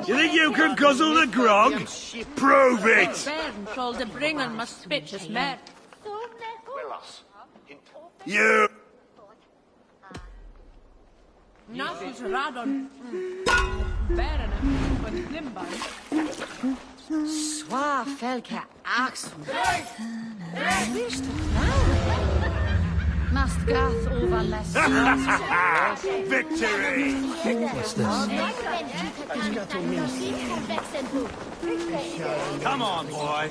You think you can guzzle the grog? Prove it! Bairn told the bringen must spit his mad. You... Nasus radon. Bairn van Limban. Swa felke axum. Wist het nou? Must gath over less. Victory! What's this? Come on, boy.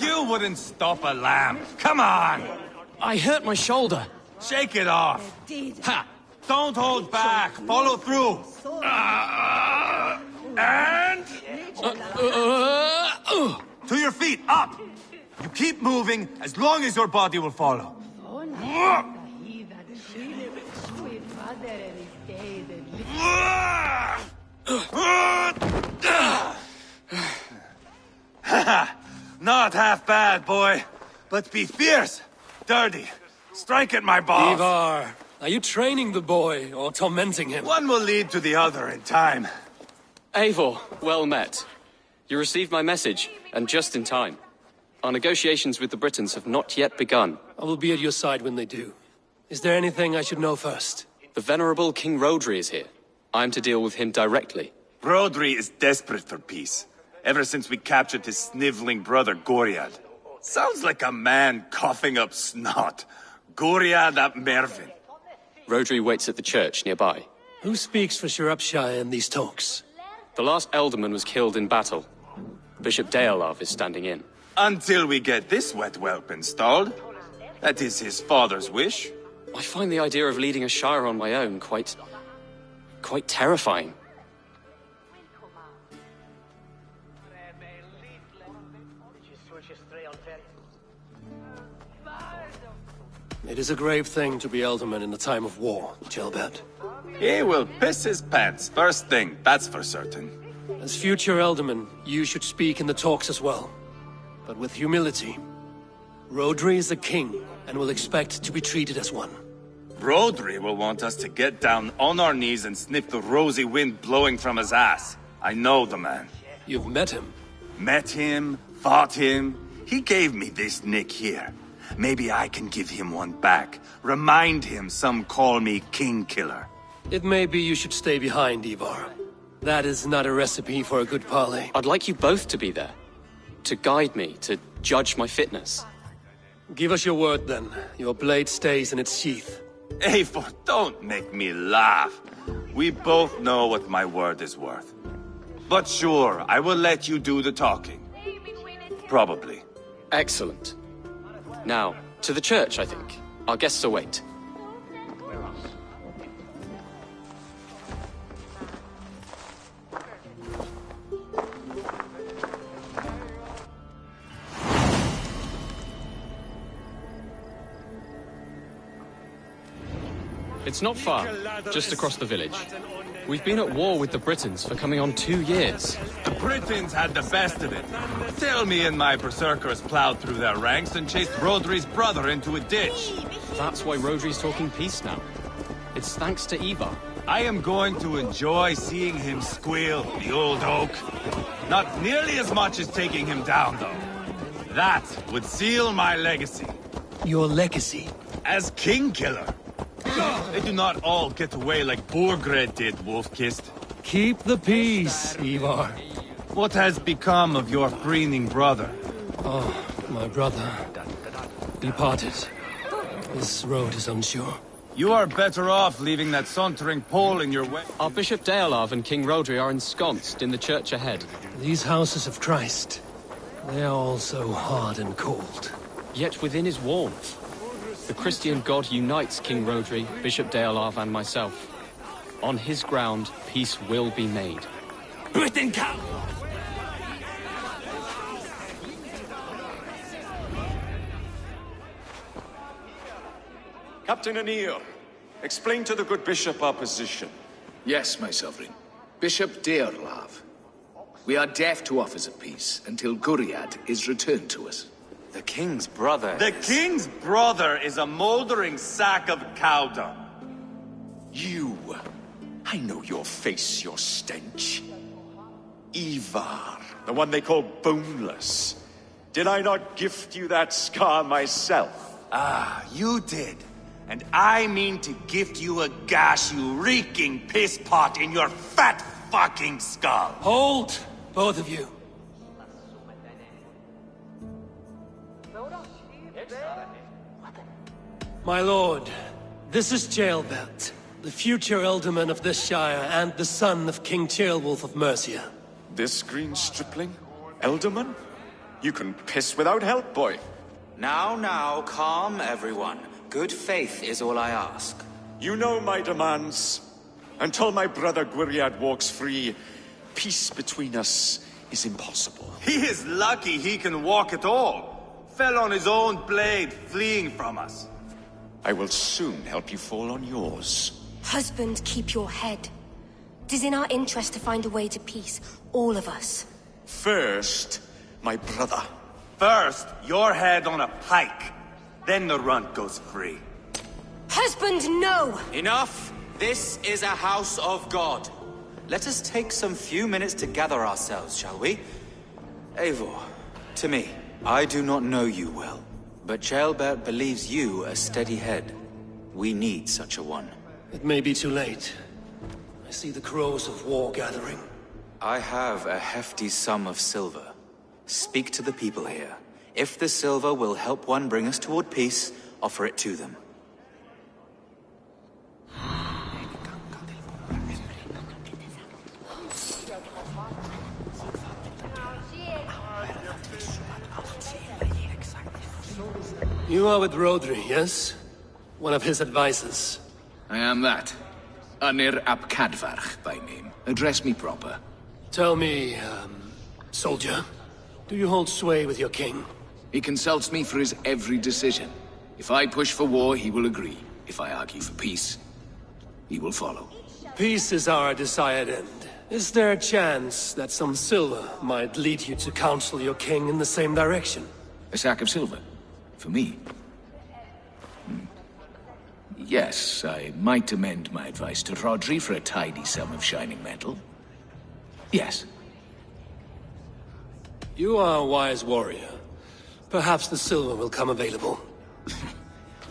You wouldn't stop a lamb. Come on! I hurt my shoulder. Shake it off. Ha! Don't hold back. Follow through. And... To your feet. Up! You keep moving as long as your body will follow. Not half bad, boy. But be fierce, dirty. Strike at my balls. Ivar, are you training the boy or tormenting him? One will lead to the other in time. Eivor, well met. You received my message, and just in time. Our negotiations with the Britons have not yet begun. I will be at your side when they do. Is there anything I should know first? The venerable King Rodri is here. I am to deal with him directly. Rodri is desperate for peace, ever since we captured his sniveling brother Goriad. Sounds like a man coughing up snot. Goriad ap Mervin. Rodri waits at the church nearby. Who speaks for Shropshire in these talks? The last alderman was killed in battle. Bishop Deolav is standing in. Until we get this wet whelp installed. That is his father's wish. I find the idea of leading a shire on my own quite terrifying. It is a grave thing to be alderman in a time of war, Gelbert. He will piss his pants first thing, that's for certain. As future alderman, you should speak in the talks as well. But with humility. Rodri is a king, and will expect to be treated as one. Rodri will want us to get down on our knees and sniff the rosy wind blowing from his ass. I know the man. You've met him? Met him, fought him. He gave me this nick here. Maybe I can give him one back. Remind him some call me King Killer. It may be you should stay behind, Ivar. That is not a recipe for a good parley. I'd like you both to be there. To guide me, to judge my fitness. Give us your word, then. Your blade stays in its sheath. Eivor, don't make me laugh. We both know what my word is worth. But sure, I will let you do the talking. Probably. Excellent. Now, to the church, I think. Our guests await. It's not far, just across the village. We've been at war with the Britons for coming on 2 years. The Britons had the best of it. Tell me and my berserkers plowed through their ranks and chased Rodri's brother into a ditch. That's why Rodri's talking peace now. It's thanks to Ivar. I am going to enjoy seeing him squeal, the old oak. Not nearly as much as taking him down, though. That would seal my legacy. Your legacy? As King Killer. They do not all get away like Borgred did, Wolf-Kissed. Keep the peace, Ivar. What has become of your preening brother? Oh, my brother. Departed. This road is unsure. You are better off leaving that sauntering Pole in your way. Our Bishop Deolav and King Rodri are ensconced in the church ahead. These houses of Christ, they are all so hard and cold. Yet within is warmth. The Christian God unites King Rodri, Bishop Deolav, and myself. On his ground, peace will be made. Britain come! Captain Anir, explain to the good bishop our position. Yes, my sovereign. Bishop Deolav. We are deaf to offers of peace until Guriad is returned to us. The king's brother The king's brother is a moldering sack of cow dung. You I know your face, your stench. Ivar, the one they call Boneless. Did I not gift you that scar myself? Ah, you did. And I mean to gift you a gash, you reeking piss pot in your fat fucking skull. Hold, both of you. My lord, this is Jailbelt, the future Elderman of this Shire and the son of King Ceolwulf of Mercia. This green stripling? Elderman? You can piss without help, boy. Now, calm everyone. Good faith is all I ask. You know my demands. Until my brother Gwriad walks free, peace between us is impossible. He is lucky he can walk at all. Fell on his own blade, fleeing from us. I will soon help you fall on yours. Husband, keep your head. It is in our interest to find a way to peace, all of us. First, my brother. First, your head on a pike. Then the runt goes free. Husband, no! Enough! This is a house of God. Let us take some few minutes to gather ourselves, shall we? Eivor, to me, I do not know you well, but Ceolbert believes you a steady head. We need such a one. It may be too late. I see the crows of war gathering. I have a hefty sum of silver. Speak to the people here. If the silver will help one bring us toward peace, offer it to them. You are with Rodri, yes? One of his advisors. I am that. Anir ap Cadfarch by name. Address me proper. Tell me, soldier, do you hold sway with your king? He consults me for his every decision. If I push for war, he will agree. If I argue for peace, he will follow. Peace is our desired end. Is there a chance that some silver might lead you to counsel your king in the same direction? A sack of silver? For me? Yes, I might amend my advice to Rodri for a tidy sum of shining metal. Yes. You are a wise warrior. Perhaps the silver will come available.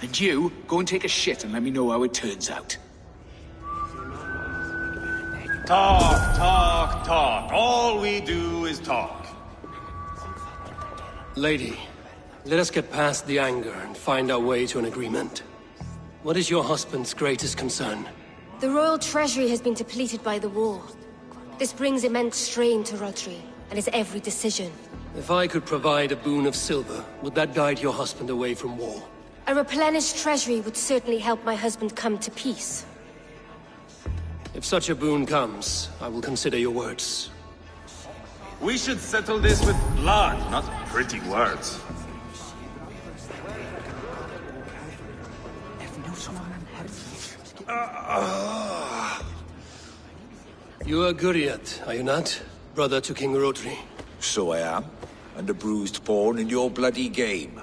And you, go and take a shit and let me know how it turns out. Talk. All we do is talk. Lady, let us get past the anger and find our way to an agreement. What is your husband's greatest concern? The royal treasury has been depleted by the war. This brings immense strain to Rodri, and his every decision. If I could provide a boon of silver, would that guide your husband away from war? A replenished treasury would certainly help my husband come to peace. If such a boon comes, I will consider your words. We should settle this with blood, not pretty words. You are Guriat, are you not? Brother to King Rodri. So I am, and a bruised pawn in your bloody game.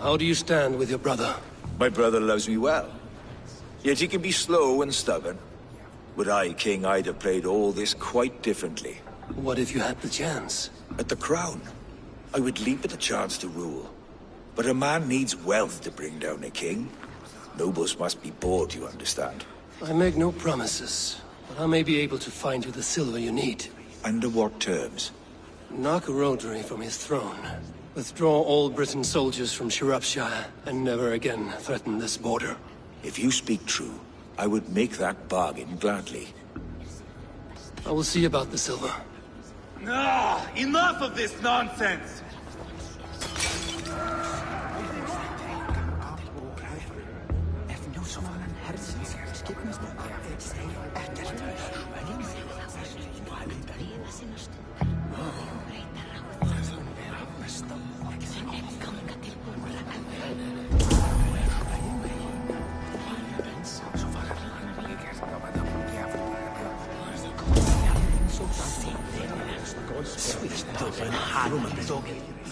How do you stand with your brother? My brother loves me well. Yet he can be slow and stubborn. Were I king, I'd have played all this quite differently. What if you had the chance? At the crown, I would leap at the chance to rule. But a man needs wealth to bring down a king. Nobles must be bought, you understand. I make no promises, but I may be able to find you the silver you need. Under what terms? Knock Rodri from his throne. Withdraw all Britain soldiers from Shropshire, and never again threaten this border. If you speak true, I would make that bargain gladly. I will see about the silver. Enough of this nonsense!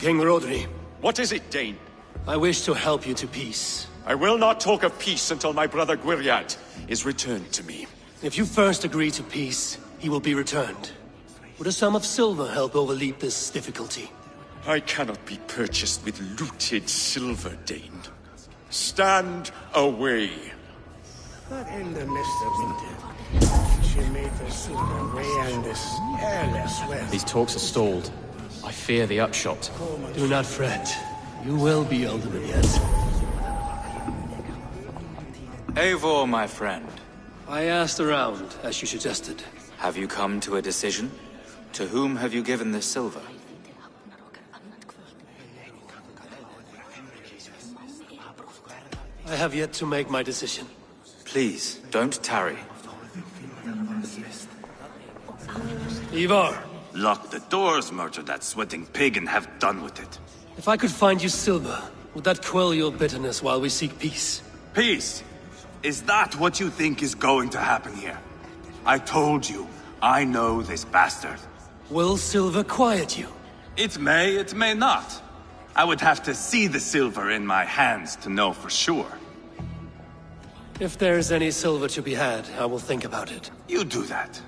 King Rodri, What is it, Dane? I wish to help you to peace. I will not talk of peace until my brother Gwriad is returned to me. If you first agree to peace, he will be returned. Would a sum of silver help overleap this difficulty? I cannot be purchased with looted silver, Dane. Stand away. But in the midst of winter, she made the silver way and this airless wealth. These talks are stalled. I fear the upshot. Do not fret. You will be alderman yet. Eivor, my friend. I asked around, as you suggested. Have you come to a decision? To whom have you given this silver? I have yet to make my decision. Please, don't tarry. Ivar! Lock the doors, murder that sweating pig, and have done with it. If I could find you silver, would that quell your bitterness while we seek peace? Peace? Is that what you think is going to happen here? I told you, I know this bastard. Will silver quiet you? It may not. I would have to see the silver in my hands to know for sure. If there's any silver to be had, I will think about it. You do that.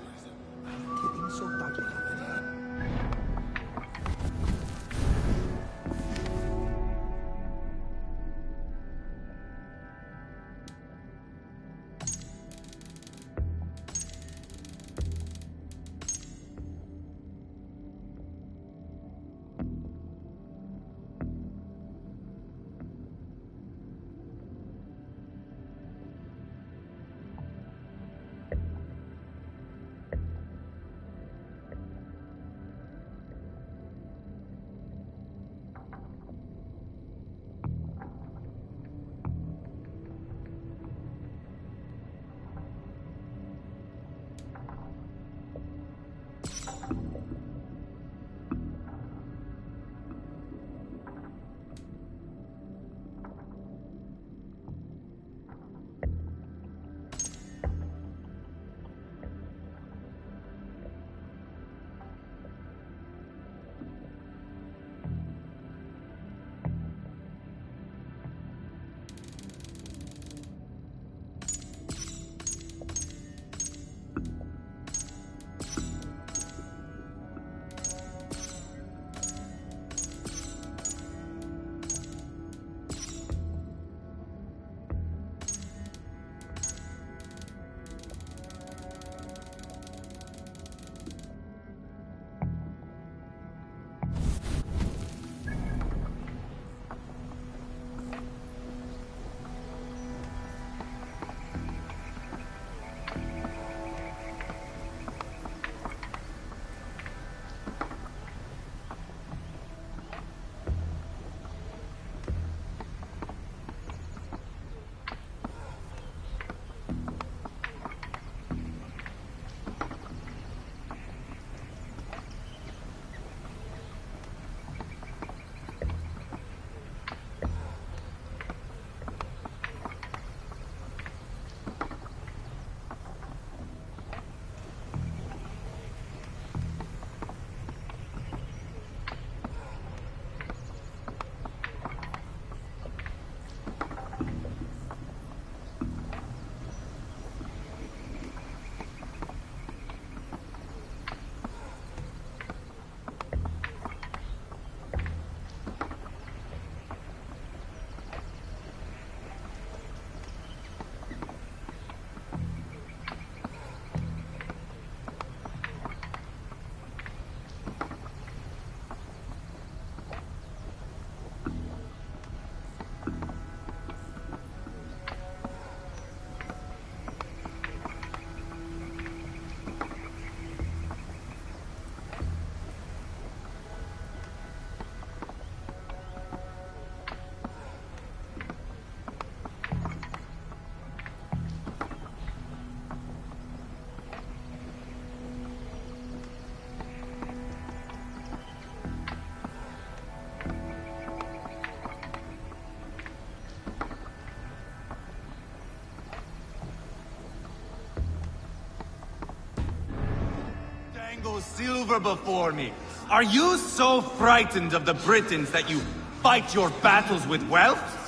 Silver before me. Are you so frightened of the Britons that you fight your battles with wealth?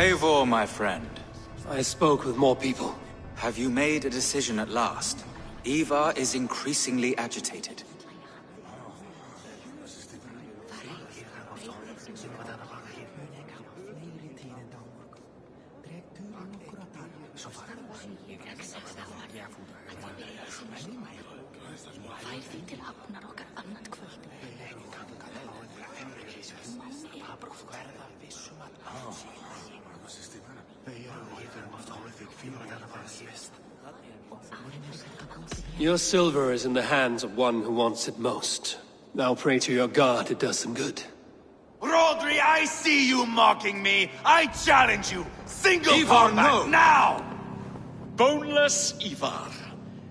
Eivor, my friend. I spoke with more people. Have you made a decision at last? Ivar is increasingly agitated. Your silver is in the hands of one who wants it most. Now pray to your god it does some good. Rodri, I see you mocking me! I challenge you! Single Ivar, combat, no. now! Boneless Ivar.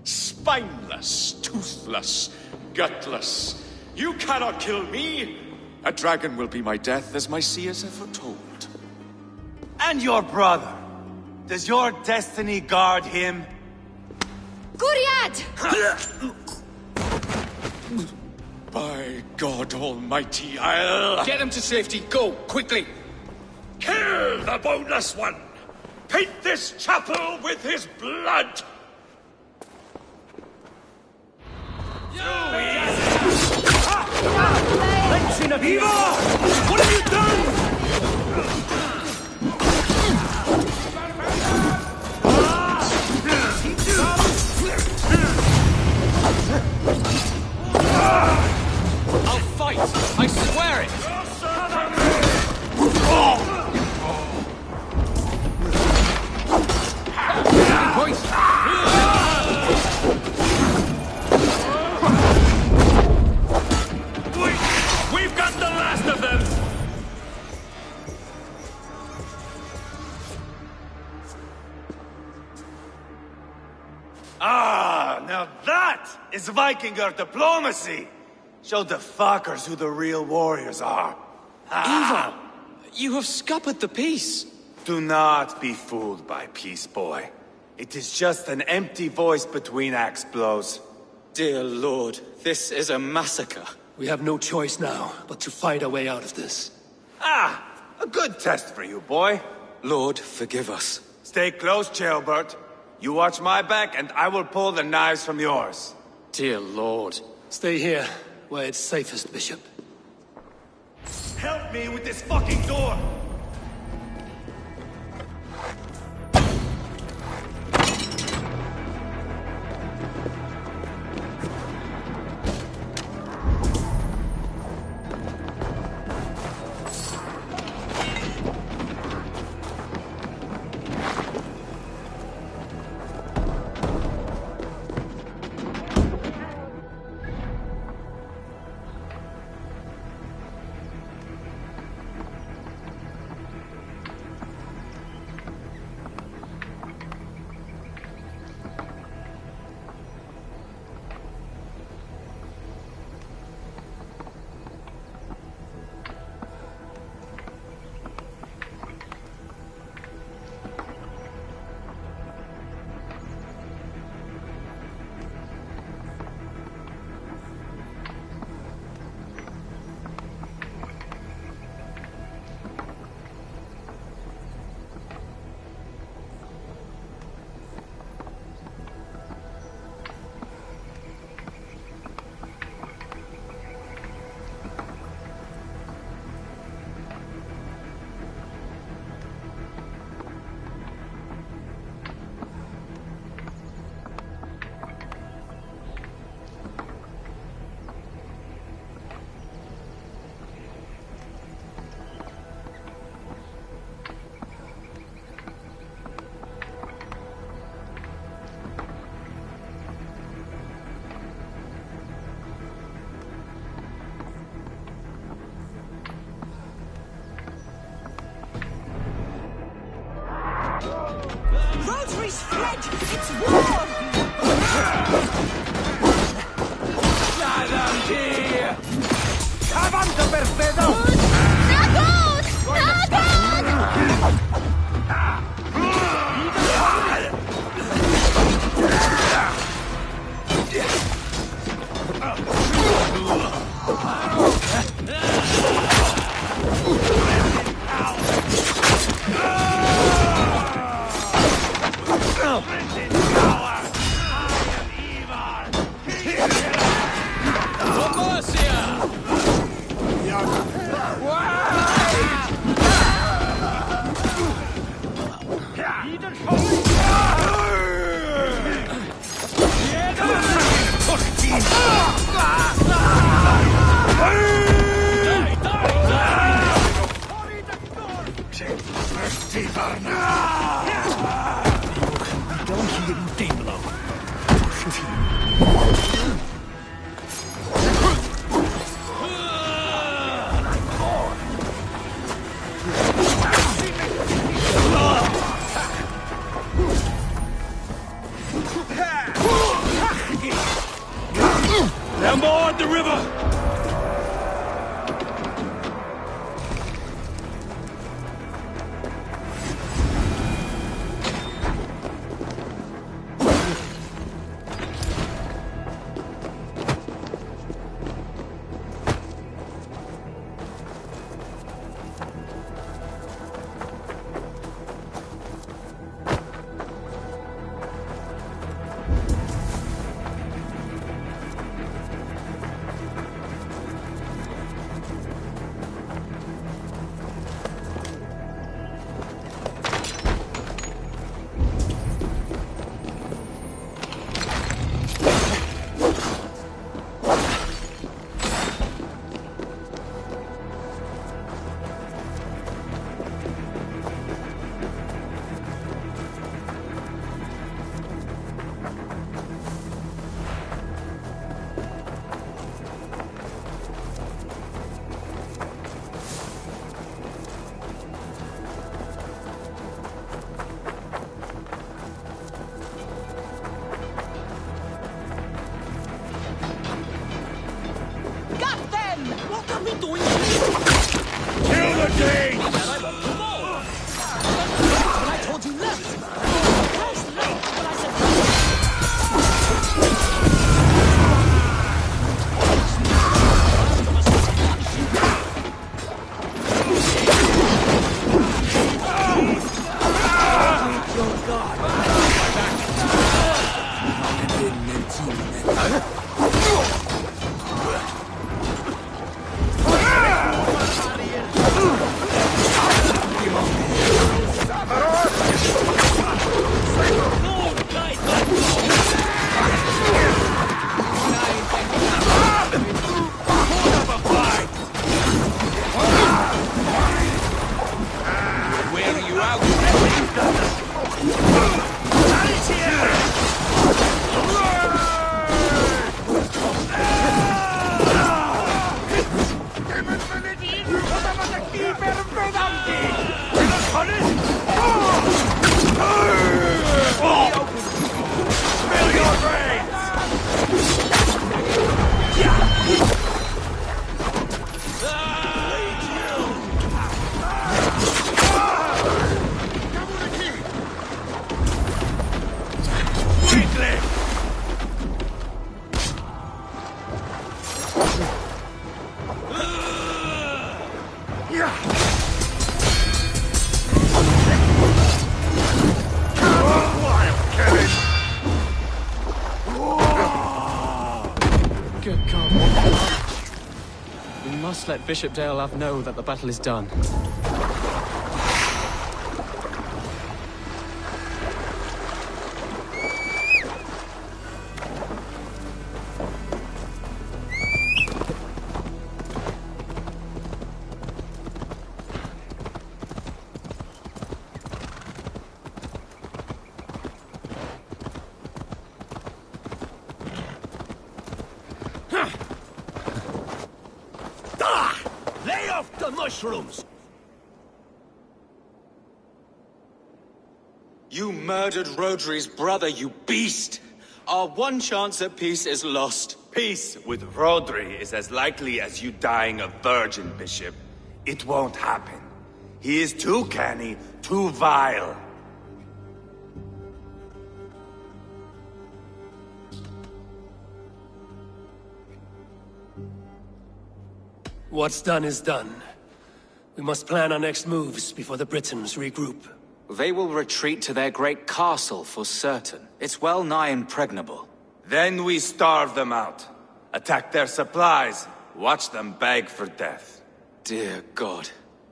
Spineless, toothless, gutless. You cannot kill me! A dragon will be my death, as my seers have foretold. And your brother. Does your destiny guard him? Guriad! By God Almighty, I'll... Get him to safety. Go, quickly. Kill the boneless one! Paint this chapel with his blood! What have you done? I'll fight! I swear it! We've got the last of them! Ah, now that is Vikinger diplomacy! Show the fuckers who the real warriors are. Ivar! You have scuppered the peace! Do not be fooled by peace, boy. It is just an empty voice between axe blows. Dear Lord, this is a massacre. We have no choice now, but to fight our way out of this. Ah, a good test for you, boy. Lord, forgive us. Stay close, Ceolbert. You watch my back, and I will pull the knives from yours. Dear Lord. Stay here, where it's safest, Bishop. Help me with this fucking door! now! They're moored the river! Let Bishop Deolav know that the battle is done. Mushrooms! You murdered Rodri's brother, you beast! Our one chance at peace is lost. Peace with Rodri is as likely as you dying a virgin, Bishop. It won't happen. He is too canny, too vile. What's done is done. We must plan our next moves before the Britons regroup. They will retreat to their great castle for certain. It's well nigh impregnable. Then we starve them out. Attack their supplies. Watch them beg for death. Dear God.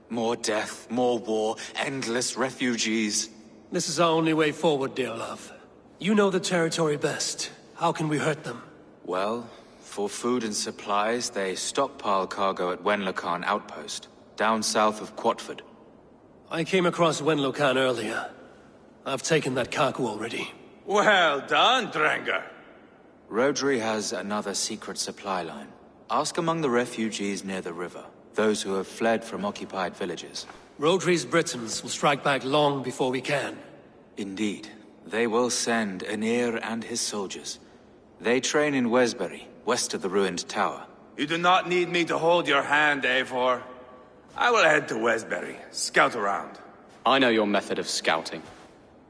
More death, more war, endless refugees. This is our only way forward, dear love. You know the territory best. How can we hurt them? Well, for food and supplies, they stockpile cargo at Wenlocan outpost, down south of Quatford. I came across Wenlocan earlier. I've taken that cargo already. Well done, Drengar. Rodri has another secret supply line. Ask among the refugees near the river, those who have fled from occupied villages. Rodri's Britons will strike back long before we can. Indeed. They will send Aenir and his soldiers. They train in Wesbury, west of the ruined tower. You do not need me to hold your hand, Eivor. I will head to Wesbury, scout around. I know your method of scouting.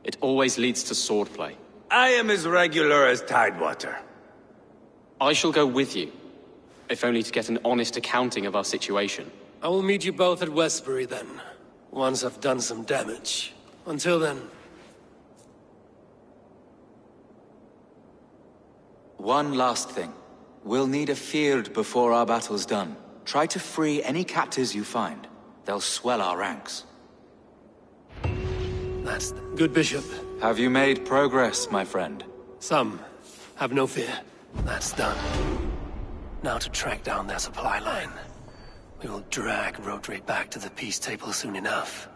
It always leads to swordplay. I am as regular as Tidewater. I shall go with you, if only to get an honest accounting of our situation. I will meet you both at Westbury then, once I've done some damage. Until then... One last thing. We'll need a field before our battle's done. Try to free any captives you find. They'll swell our ranks. That's good, Bishop. Have you made progress, my friend? Some. Have no fear. That's done. Now to track down their supply line. We will drag Rodri back to the peace table soon enough.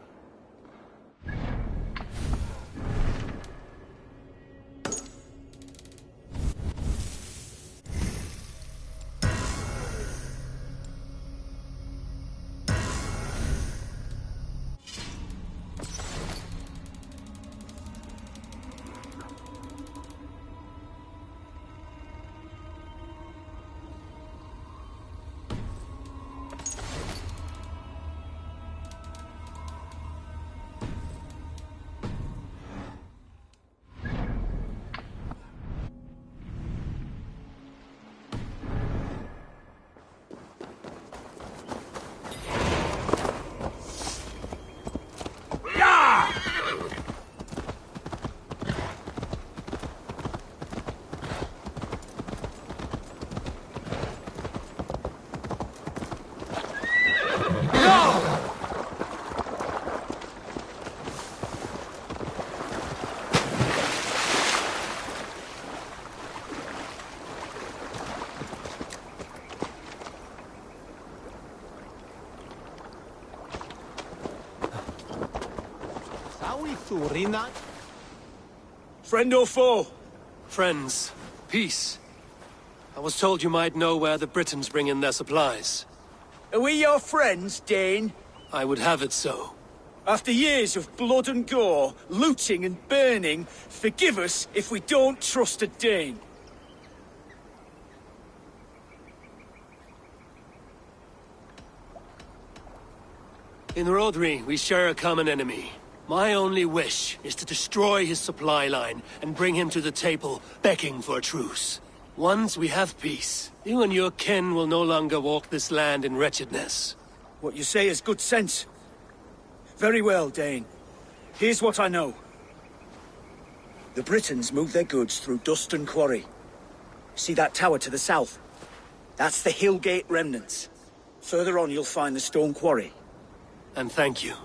Friend or foe? Friends. Peace. I was told you might know where the Britons bring in their supplies. Are we your friends, Dane? I would have it so. After years of blood and gore, looting and burning, forgive us if we don't trust a Dane. In Rodri, we share a common enemy. My only wish is to destroy his supply line and bring him to the table, begging for a truce. Once we have peace, you and your kin will no longer walk this land in wretchedness. What you say is good sense. Very well, Dane. Here's what I know. The Britons move their goods through dust and quarry. See that tower to the south? That's the Hillgate remnants. Further on you'll find the stone quarry. And thank you.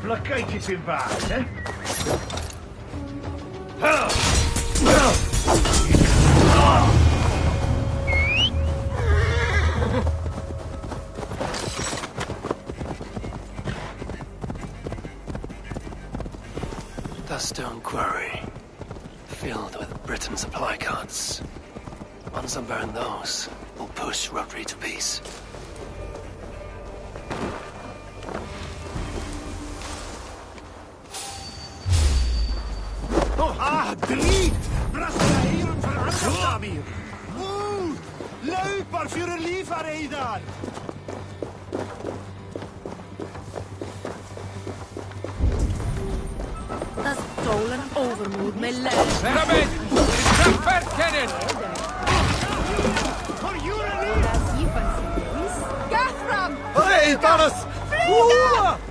Blockade tipyn bach, eh? Duststone quarry, filled with Britain supply carts. Once I burn those, we'll push Rodri to peace. Drie! Brasta heren veranderd aan hier! Woe! Leuk, maar voor een liefhebber daar! Dat stolen overmoed met lijf. Rabbit! Trap cannon! Voor jullie! Gathram! Hey, Thomas! Vliegen!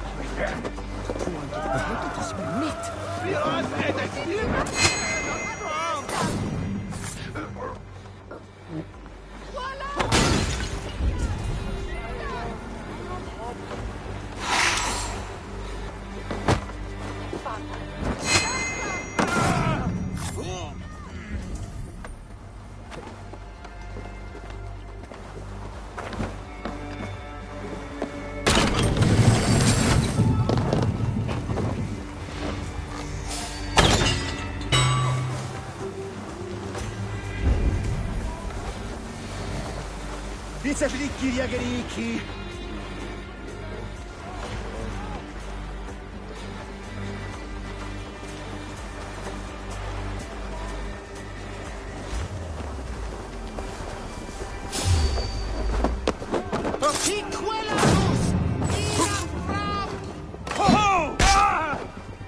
Pizza fricchi, riagricchi!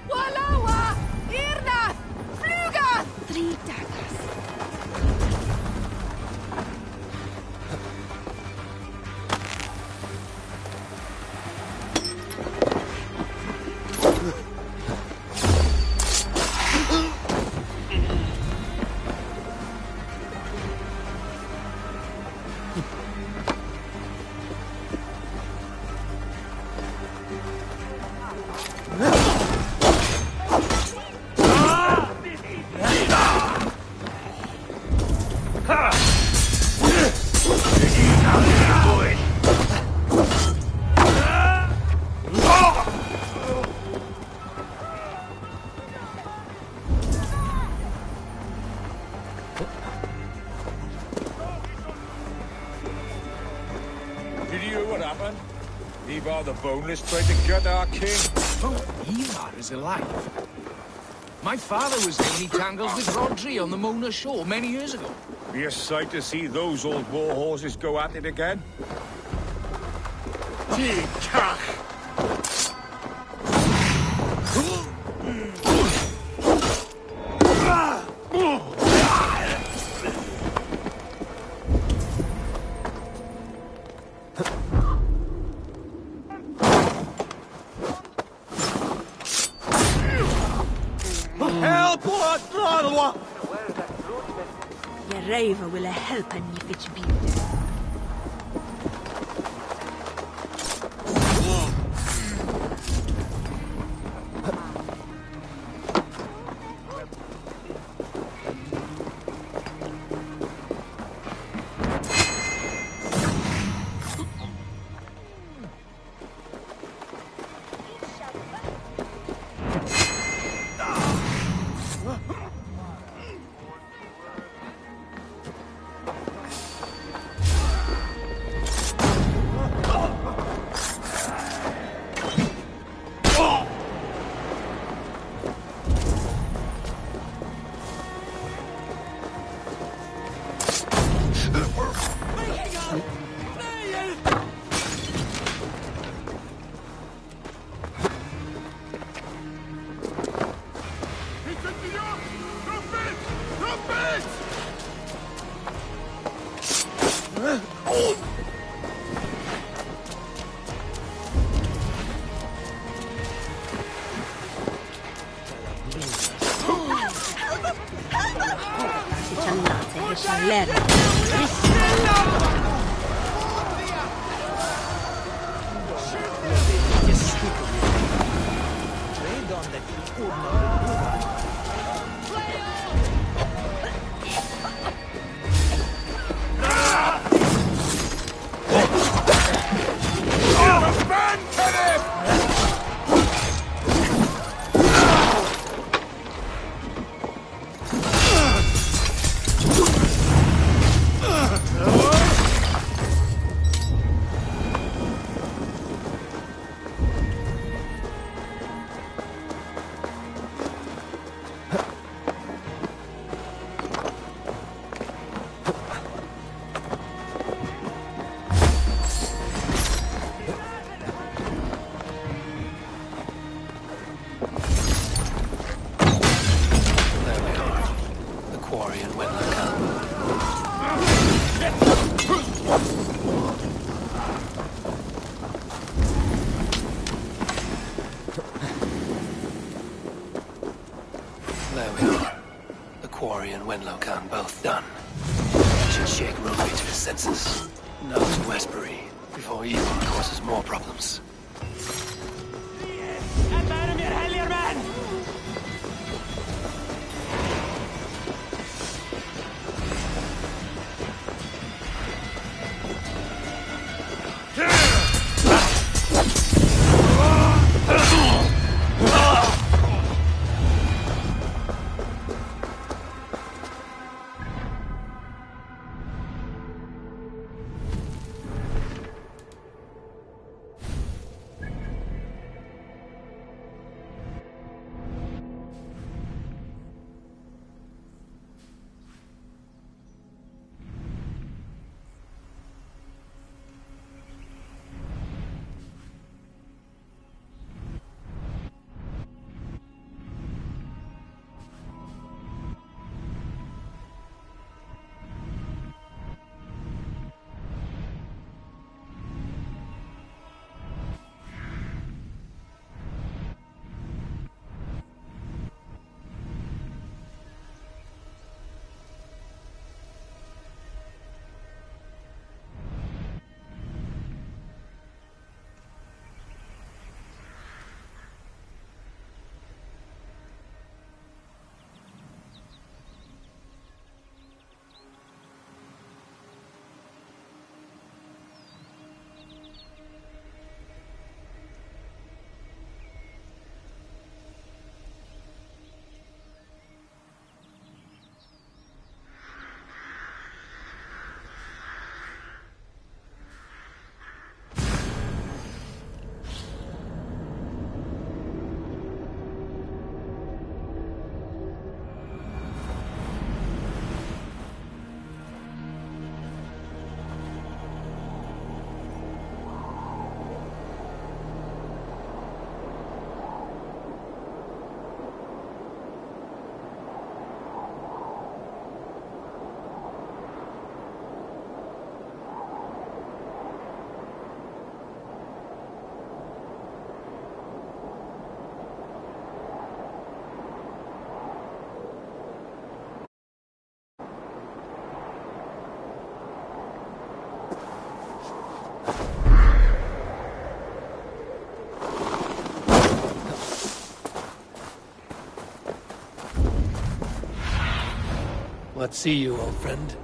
Walawa! Irna! Flyga! 3 daggers. Did you hear what happened? Ivar the Boneless tried to gut our king. Oh, Ivar is alive. My father was in he tangled with Rodri on the Mona shore many years ago. Be a sight to see those old war horses go at it again. Tick-tock! Je raven willen helpen je fit bieden. Palermo. There we are. The quarry and Wenlocan both done. That should shake Rugby to his senses. Now to Westbury, before Ivar causes more problems. What see you, old friend?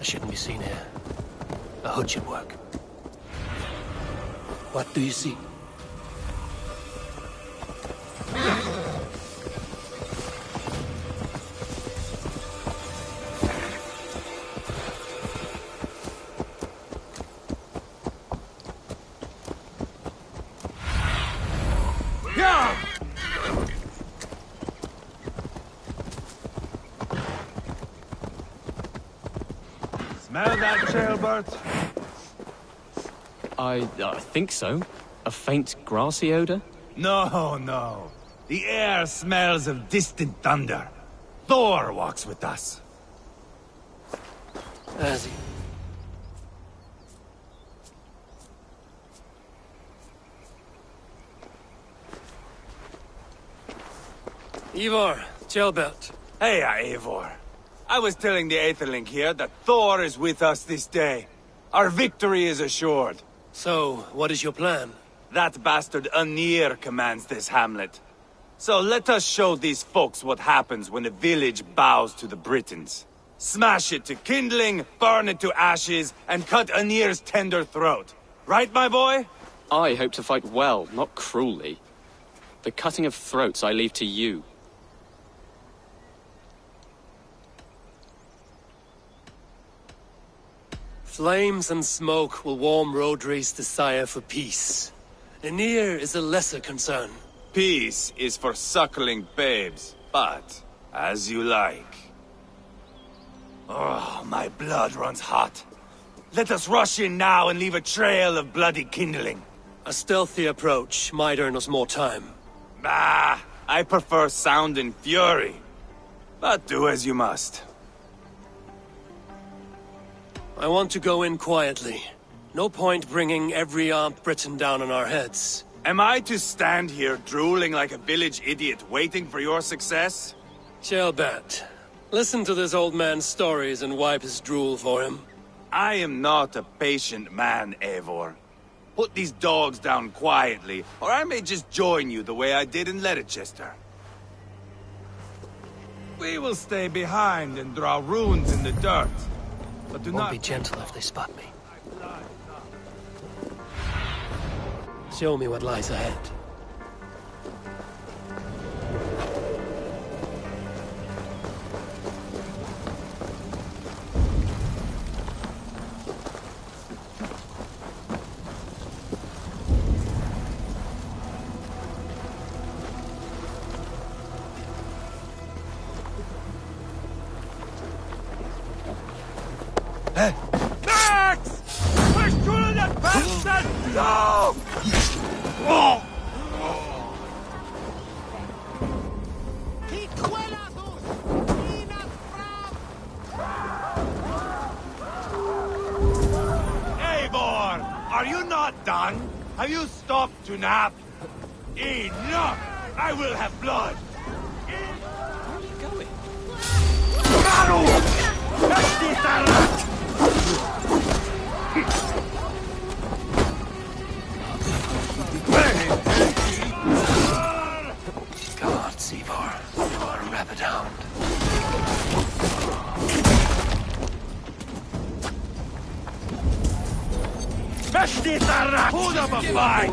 shouldn't be seen here. A hood should work. What do you see? Smell that, jailbird? I think so. A faint grassy odor? No, no. The air smells of distant thunder. Thor walks with us. As Ivar, Jailbert. Hey, Eivor. I was telling the Aetherling here that Thor is with us this day. Our victory is assured. So, what is your plan? That bastard Anir commands this hamlet. So let us show these folks what happens when a village bows to the Britons. Smash it to kindling, burn it to ashes, and cut Anir's tender throat. Right, my boy? I hope to fight well, not cruelly. The cutting of throats I leave to you. Flames and smoke will warm Rodri's desire for peace. Anir is a lesser concern. Peace is for suckling babes, but as you like. Oh, my blood runs hot. Let us rush in now and leave a trail of bloody kindling. A stealthy approach might earn us more time. Bah, I prefer sound and fury. But do as you must. I want to go in quietly. No point bringing every armed Briton down on our heads. Am I to stand here drooling like a village idiot waiting for your success? Jailbert, listen to this old man's stories and wipe his drool for him. I am not a patient man, Eivor. Put these dogs down quietly, or I may just join you the way I did in Leicester. We will stay behind and draw runes in the dirt. But do not be gentle if they spot me. Show me what lies ahead. Max! Push through the bastard! No! Eivor! Are you not done? Have you stopped to nap? Enough! I will have blood! Where are you going? God, Ivar, you are a rabid hound. Hold up a fight!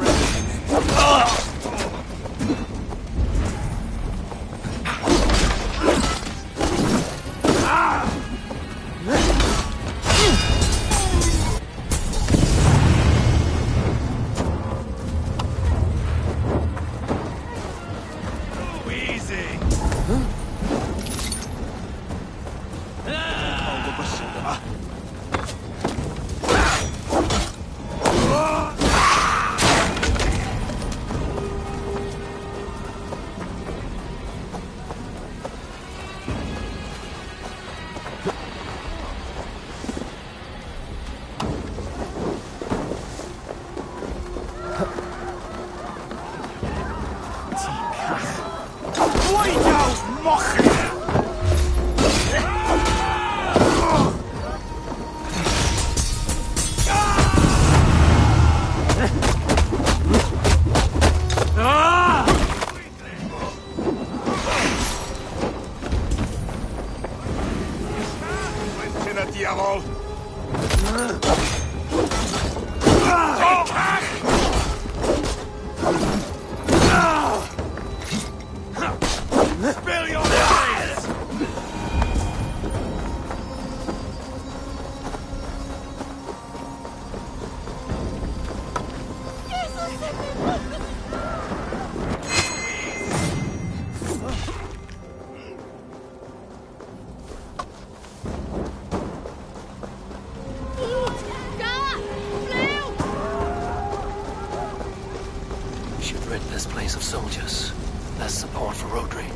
should rid this place of soldiers. Less support for Rodri.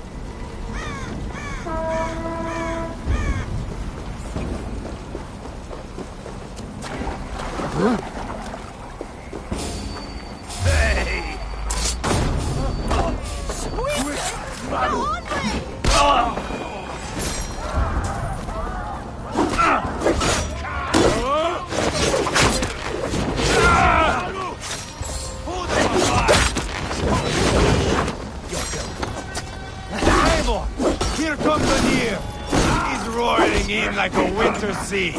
Hey! Here comes the deer! He's roaring in like a winter sea!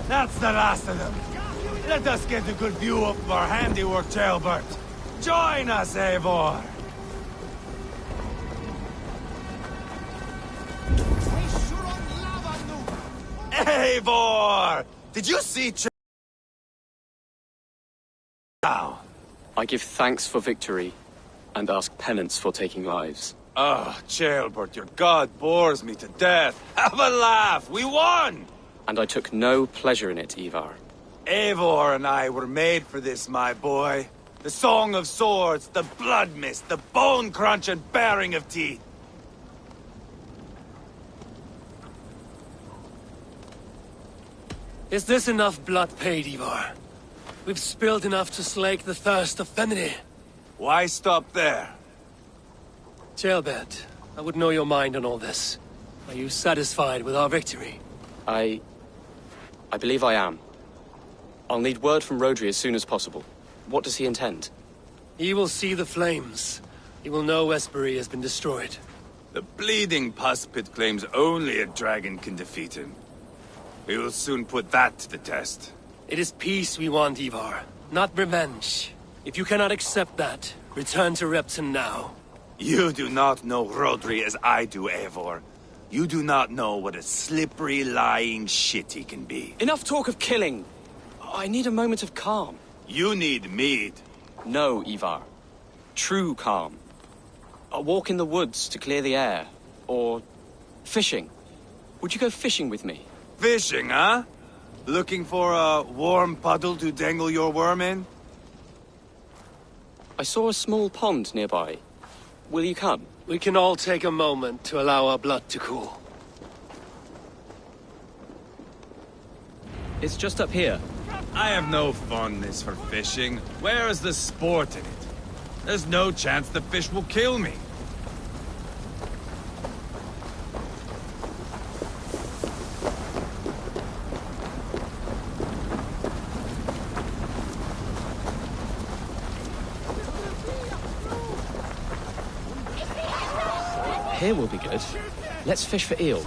That's the last of them. Let us get a good view of our handiwork, Talbot. Join us, Eivor. Eivor! Did you see now? I give thanks for victory, and ask penance for taking lives. Ah, Ceolbert, your god bores me to death. Have a laugh! We won! And I took no pleasure in it, Ivar. Eivor and I were made for this, my boy. The song of swords, the blood mist, the bone crunch and baring of teeth. Is this enough blood paid, Ivar? We've spilled enough to slake the thirst of Fenrir. Why stop there? Ceolbert, I would know your mind on all this. Are you satisfied with our victory? I believe I am. I'll need word from Rodri as soon as possible. What does he intend? He will see the flames. He will know Westbury has been destroyed. The bleeding pus pit claims only a dragon can defeat him. We will soon put that to the test. It is peace we want, Ivar, not revenge. If you cannot accept that, return to Repton now. You do not know Rodri as I do, Eivor. You do not know what a slippery, lying shit he can be. Enough talk of killing! I need a moment of calm. You need mead. No, Ivar. True calm. A walk in the woods to clear the air. Or fishing. Would you go fishing with me? Fishing, huh? Looking for a warm puddle to dangle your worm in? I saw a small pond nearby. Will you come? We can all take a moment to allow our blood to cool. It's just up here. I have no fondness for fishing. Where is the sport in it? There's no chance the fish will kill me. Here will be good. Let's fish for eel.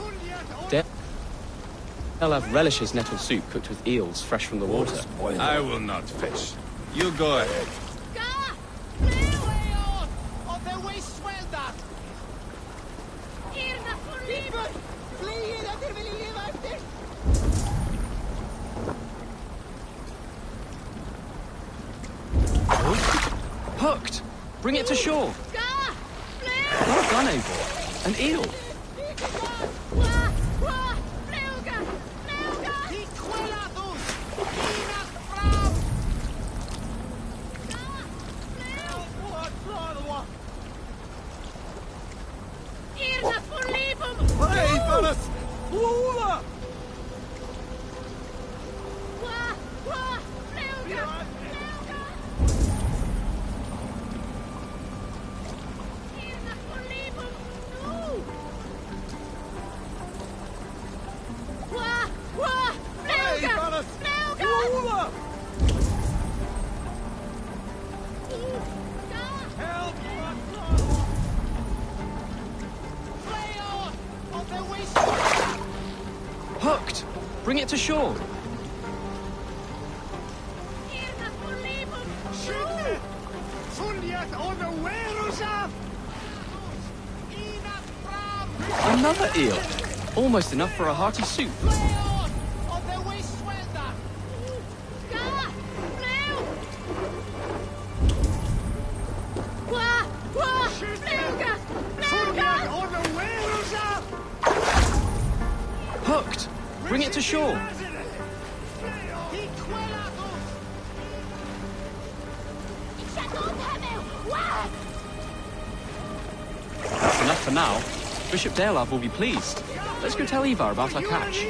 They'll have relishes nettle soup cooked with eels fresh from the water. I will not fish. You go ahead. Hooked! Bring it to shore! Well done, Eivor. An eel! Hooked! Bring it to shore! Another eel! Almost enough for a hearty soup. Hooked! Bring it to shore! That's enough for now. Bishop Daelave will be pleased. Let's go tell Ivar about our catch.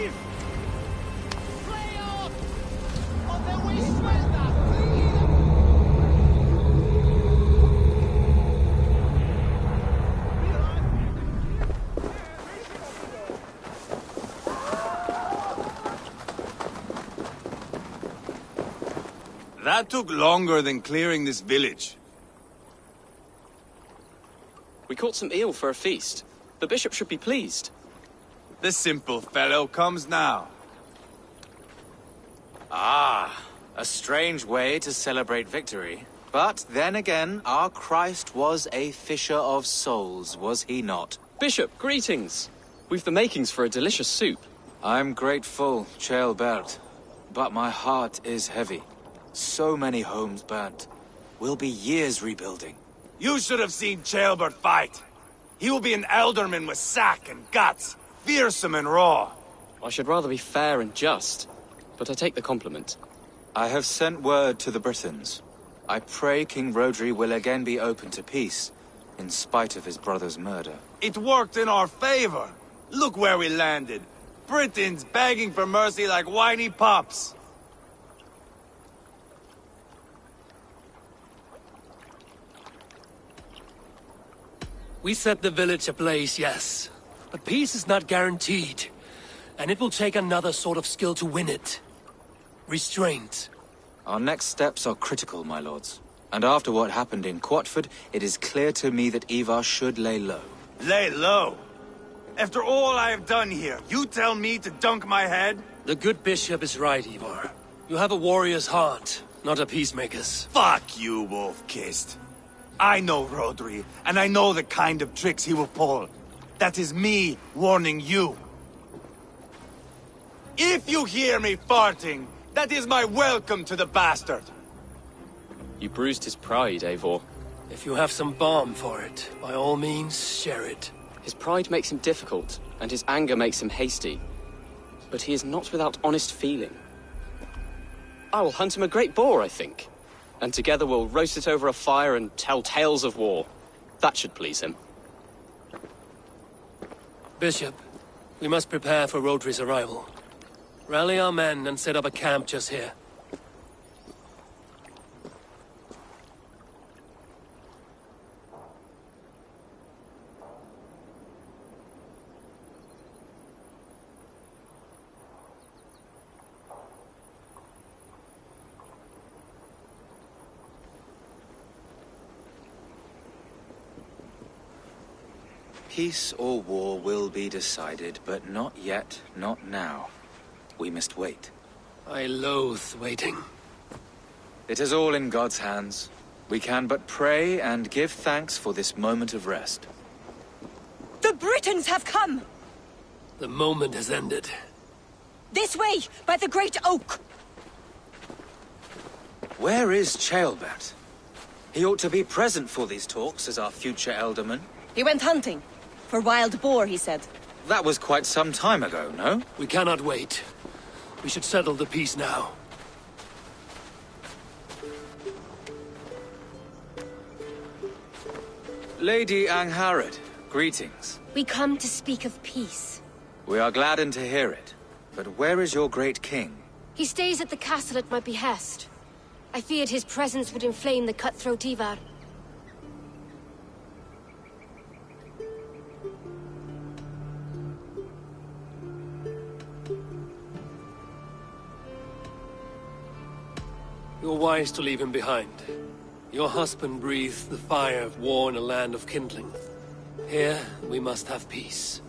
That took longer than clearing this village. We caught some eel for a feast. The bishop should be pleased. The simple fellow comes now. Ah, a strange way to celebrate victory. But then again, our Christ was a fisher of souls, was he not? Bishop, greetings! We've the makings for a delicious soup. I'm grateful, Ceolbert, but my heart is heavy. So many homes burnt. We'll be years rebuilding. You should have seen Ceolbert fight. He will be an alderman with sack and guts, fearsome and raw. I should rather be fair and just, but I take the compliment. I have sent word to the Britons. I pray King Rodri will again be open to peace, in spite of his brother's murder. It worked in our favor. Look where we landed. Britons begging for mercy like whiny pups. We set the village ablaze, yes. But peace is not guaranteed. And it will take another sort of skill to win it. Restraint. Our next steps are critical, my lords. And after what happened in Quatford, it is clear to me that Ivar should lay low. Lay low? After all I have done here, you tell me to dunk my head? The good bishop is right, Ivar. You have a warrior's heart, not a peacemaker's. Fuck you, wolf-kissed. I know Rodri, and I know the kind of tricks he will pull. That is me warning you. If you hear me farting, that is my welcome to the bastard. You bruised his pride, Eivor. If you have some balm for it, by all means, share it. His pride makes him difficult, and his anger makes him hasty. But he is not without honest feeling. I will hunt him a great boar, I think. And together we'll roast it over a fire and tell tales of war. That should please him. Bishop, we must prepare for Rodri's arrival. Rally our men and set up a camp just here. Peace or war will be decided, but not yet, not now. We must wait. I loathe waiting. It is all in God's hands. We can but pray and give thanks for this moment of rest. The Britons have come! The moment has ended. This way, by the Great Oak! Where is Ceolbert? He ought to be present for these talks as our future elderman. He went hunting. For wild boar, he said. That was quite some time ago, no? We cannot wait. We should settle the peace now. Lady Angharad, greetings. We come to speak of peace. We are gladdened to hear it. But where is your great king? He stays at the castle at my behest. I feared his presence would inflame the cutthroat Ivar. You're wise to leave him behind. Your husband breathed the fire of war in a land of kindling. Here, we must have peace.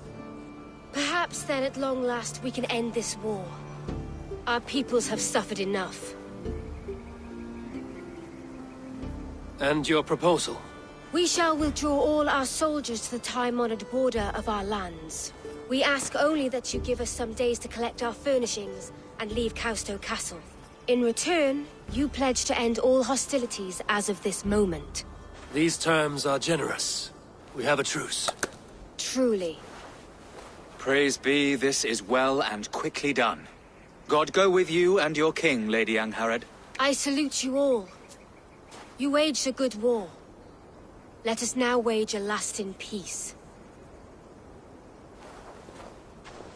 Perhaps then at long last we can end this war. Our peoples have suffered enough. And your proposal? We shall withdraw all our soldiers to the time-honored border of our lands. We ask only that you give us some days to collect our furnishings and leave Causto Castle. In return, you pledge to end all hostilities as of this moment. These terms are generous. We have a truce. Truly. Praise be, this is well and quickly done. God go with you and your king, Lady Angharad. I salute you all. You waged a good war. Let us now wage a lasting peace.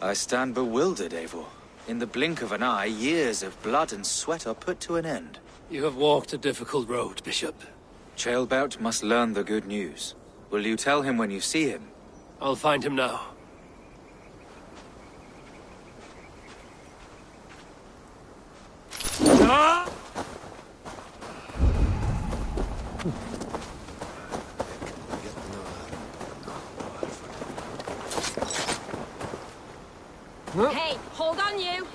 I stand bewildered, Eivor. In the blink of an eye, years of blood and sweat are put to an end. You have walked a difficult road, Bishop. Ceolbert must learn the good news. Will you tell him when you see him? I'll find him now. Hey, hold on you!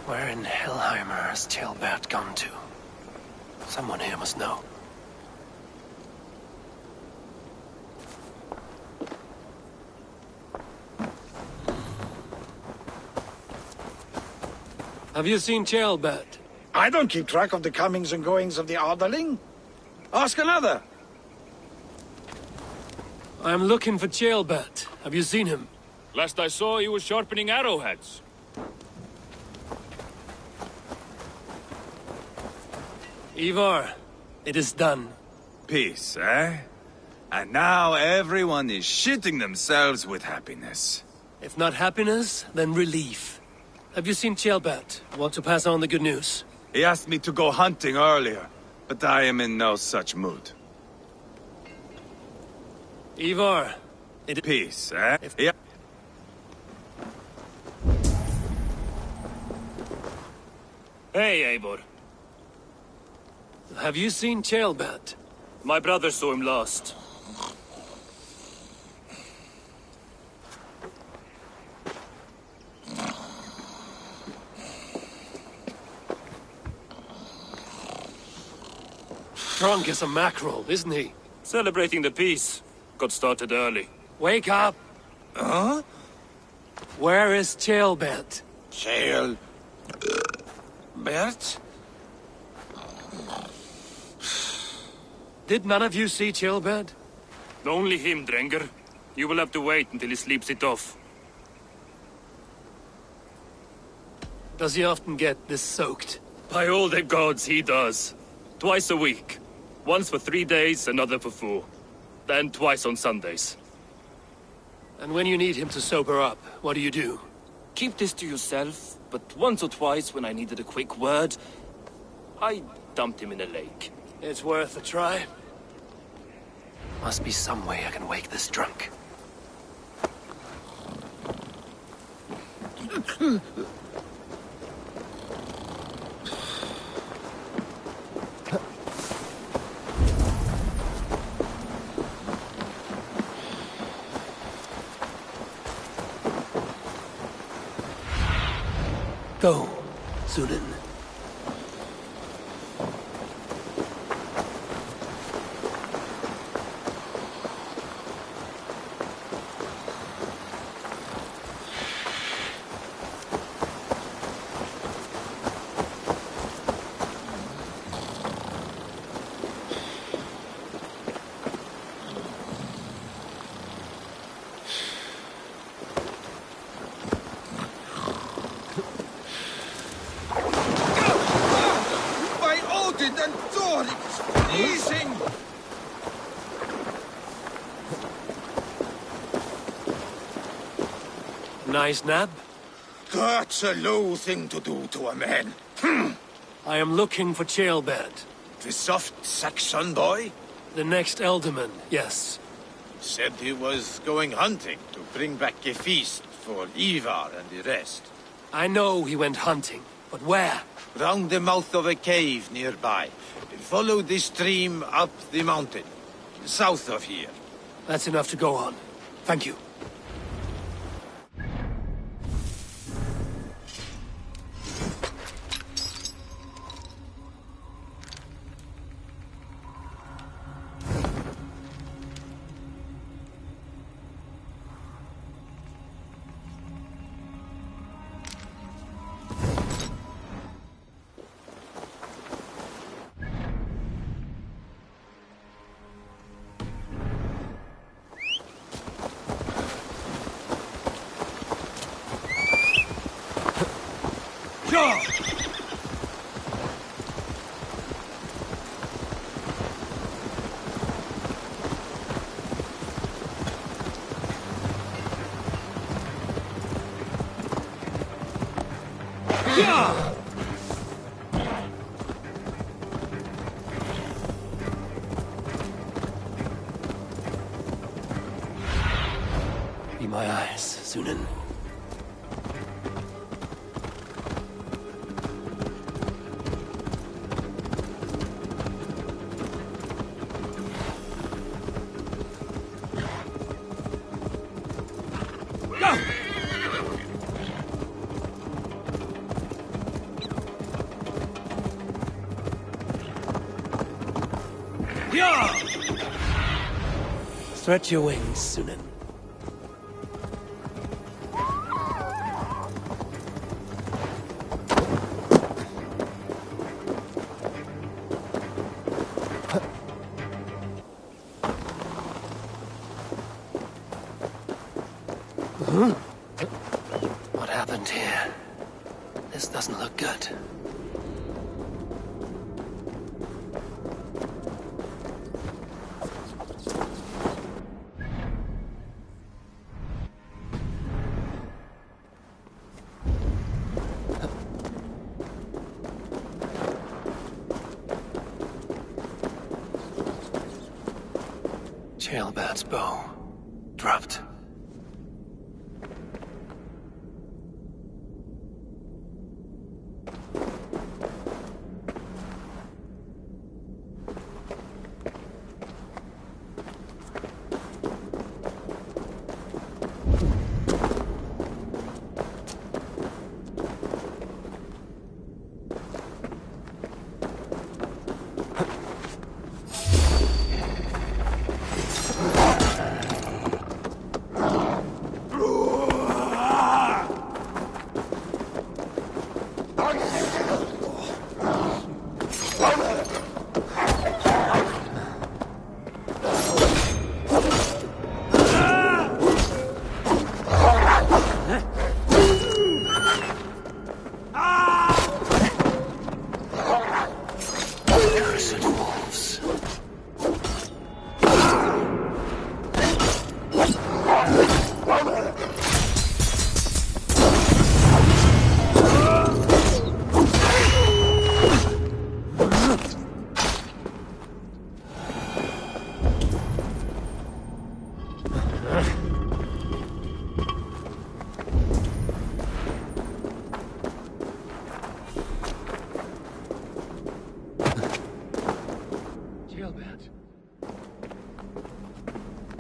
Where in Hellheimer has Ceolbert gone to? Someone here must know. Have you seen Ceolbert? I don't keep track of the comings and goings of the Arderling. Ask another. I'm looking for Ceolbert. Have you seen him? Last I saw, he was sharpening arrowheads. Ivar, it is done. Peace, eh? And now everyone is shitting themselves with happiness. If not happiness, then relief. Have you seen Ceolbert? Want to pass on the good news? He asked me to go hunting earlier, but I am in no such mood. Ivar, it is... Peace, eh? Yeah. Hey, Eivor. Have you seen Ceolbert? My brother saw him last. Drunk as a mackerel, isn't he? Celebrating the peace. Got started early. Wake up! Huh? Where is Ceolbert? Bert? Did none of you see Chilbert? Only him, Drenger. You will have to wait until he sleeps it off. Does he often get this soaked? By all the gods, he does. Twice a week. Once for 3 days, another for 4. Then twice on Sundays. And when you need him to sober up, what do you do? Keep this to yourself, but once or twice when I needed a quick word, I dumped him in a lake. It's worth a try. Must be some way I can wake this drunk. Go, Sunan. Nice nap? That's a low thing to do to a man. I am looking for Chilbert. The soft Saxon boy? The next Elderman, yes. Said he was going hunting to bring back a feast for Ivar and the rest. I know he went hunting, but where? Round the mouth of a cave nearby. Follow the stream up the mountain, south of here. That's enough to go on. Thank you. Be my eyes, Sunan. Stretch your wings, Sunan. What happened here? This doesn't look good. Chilbert's bow. Dropped.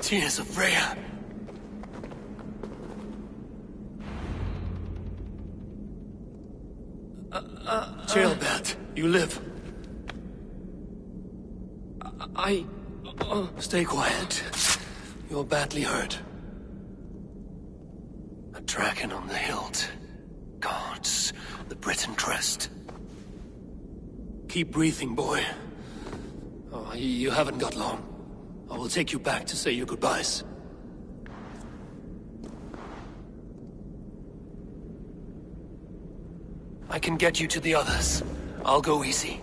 Tears of Freya. Jailbert, you live. Stay quiet. You're badly hurt. A dragon on the hilt. Guards the Britain crest. Keep breathing, boy. Oh, you haven't got long. I will take you back to say your goodbyes. I can get you to the others. I'll go easy.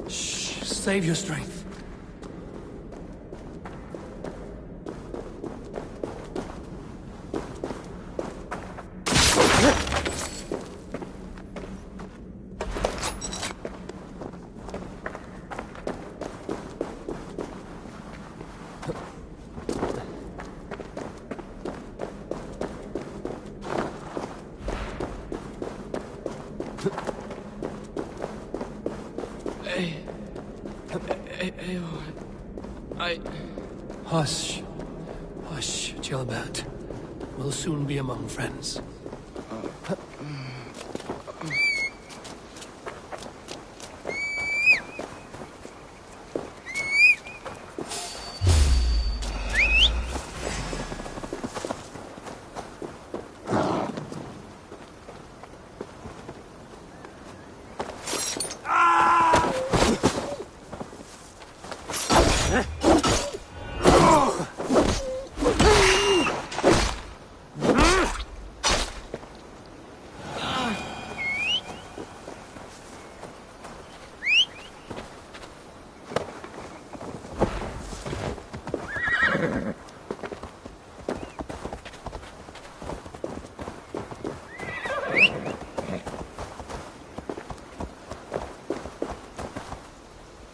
Shh, save your strength. Hush. Hush, Gilbert. We'll soon be among friends.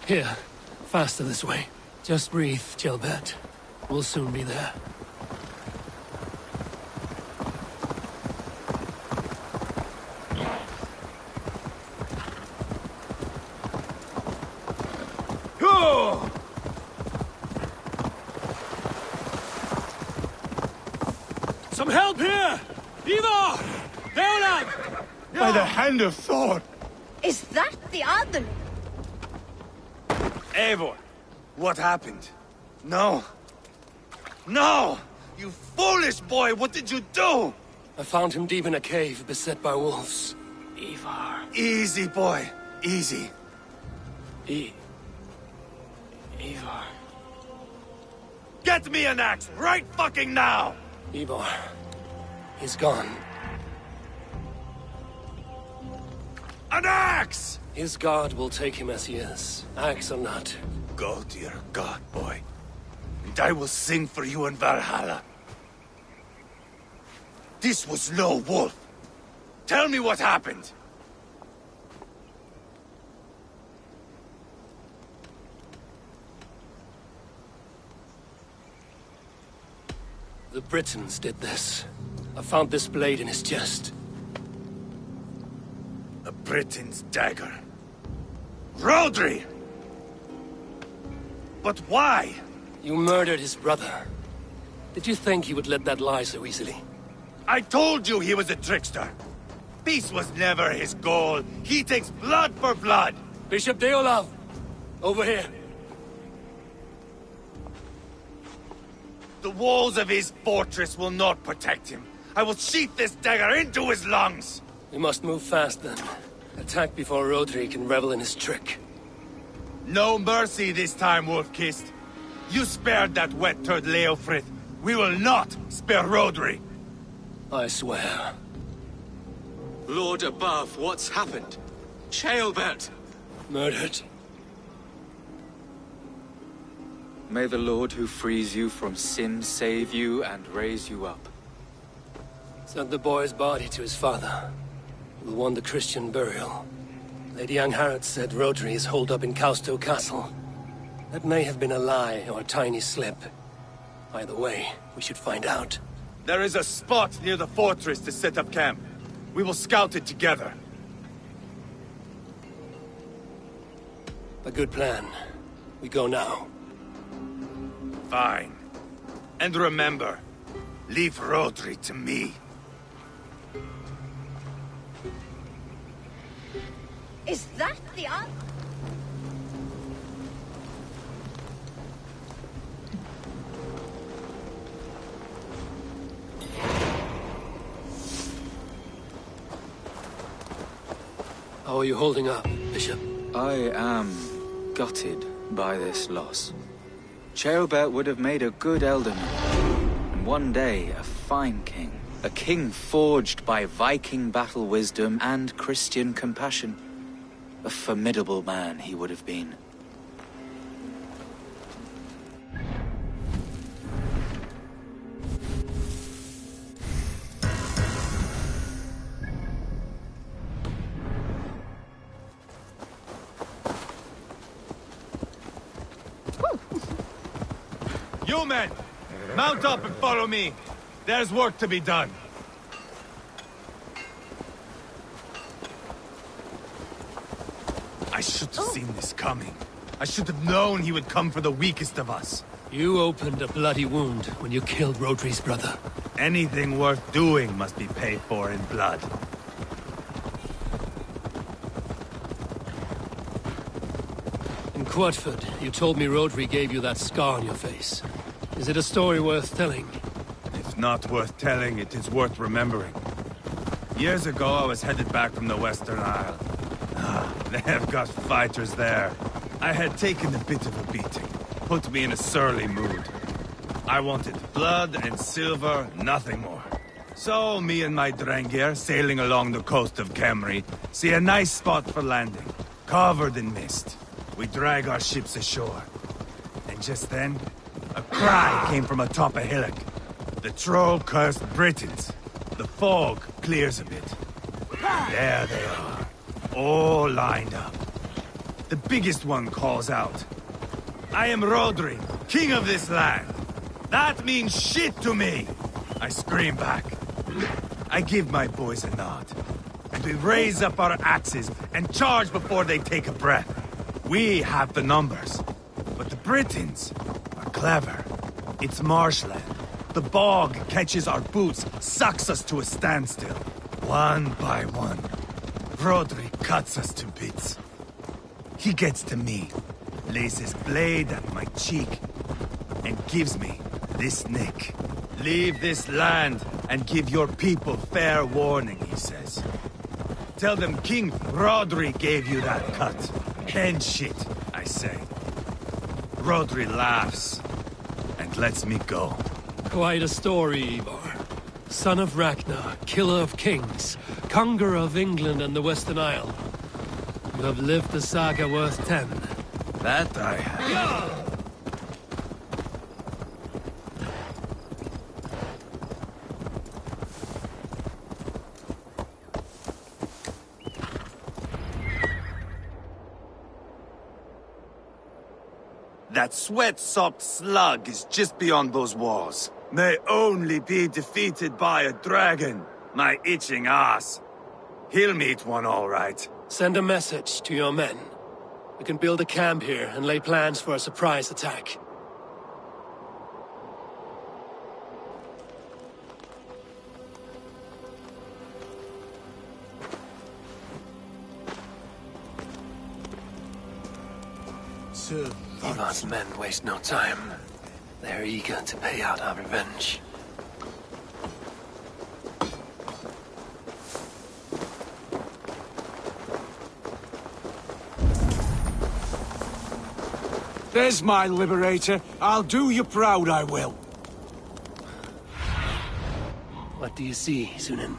Here, faster this way. Just breathe, Gilbert. We'll soon be there. Some help here! Ivar! Leonard! By the hand of Thor! Is that the other? Eivor, what happened? No. No! You foolish boy, what did you do? I found him deep in a cave, beset by wolves. Ivar. Easy, boy. Easy. Ivar. Get me an axe, right fucking now! Ivar. He's gone. An axe! His god will take him as he is, axe or not. Go to your god, boy. And I will sing for you in Valhalla. This was no wolf. Tell me what happened. The Britons did this. I found this blade in his chest. A Briton's dagger. Rodri! But why? You murdered his brother. Did you think he would let that lie so easily? I told you he was a trickster. Peace was never his goal. He takes blood for blood. Bishop Deolav! Over here. The walls of his fortress will not protect him. I will sheath this dagger into his lungs. We must move fast then. Attack before Rodri can revel in his trick. No mercy this time, Wolf-Kissed. You spared that wet turd Leofrith. We will not spare Rodri. I swear. Lord above, what's happened? Ceolbert! Murdered. May the Lord who frees you from sin save you and raise you up. Sent the boy's body to his father. We'll want the Christian burial. Lady Angharad said Rodri is holed up in Causto Castle. That may have been a lie or a tiny slip. Either way, we should find out. There is a spot near the fortress to set up camp. We will scout it together. A good plan. We go now. Fine. And remember, leave Rodri to me. Is that the answer? How are you holding up, Bishop? I am gutted by this loss. Ceolbert would have made a good ealdorman, and one day a fine king. A king forged by Viking battle wisdom and Christian compassion. A formidable man he would have been. You men, mount up and follow me. There's work to be done. I should have seen this coming. I should have known he would come for the weakest of us. You opened a bloody wound when you killed Rodri's brother. Anything worth doing must be paid for in blood. In Quadford, you told me Rodri gave you that scar on your face. Is it a story worth telling? If not worth telling, it is worth remembering. Years ago, I was headed back from the Western Isle. They have got fighters there. I had taken a bit of a beating. Put me in a surly mood. I wanted blood and silver, nothing more. So, me and my Drengir, sailing along the coast of Kemri, see a nice spot for landing, covered in mist. We drag our ships ashore. And just then, a cry came from atop a hillock. The troll-cursed Britons. The fog clears a bit. There they are, all lined up. The biggest one calls out, "I am Rodri, king of this land. That means shit to me!" I scream back. I give my boys a nod. And we raise up our axes and charge before they take a breath. We have the numbers. But the Britons are clever. It's marshland. The bog catches our boots, sucks us to a standstill. One by one, Rodri cuts us to bits. He gets to me, lays his blade at my cheek, and gives me this nick. Leave this land and give your people fair warning, he says. Tell them King Rodri gave you that cut. Then shit, I say. Rodri laughs and lets me go. Quite a story, Ivar. Son of Ragnar, killer of kings, conqueror of England and the Western Isle. You have lived the saga worth 10. That I have. That sweat-sopped slug is just beyond those walls. May only be defeated by a dragon, my itching ass. He'll meet one all right. Send a message to your men. We can build a camp here and lay plans for a surprise attack. Ivar's men waste no time. They're eager to pay out our revenge. There's my liberator. I'll do you proud, I will. What do you see, Sunan?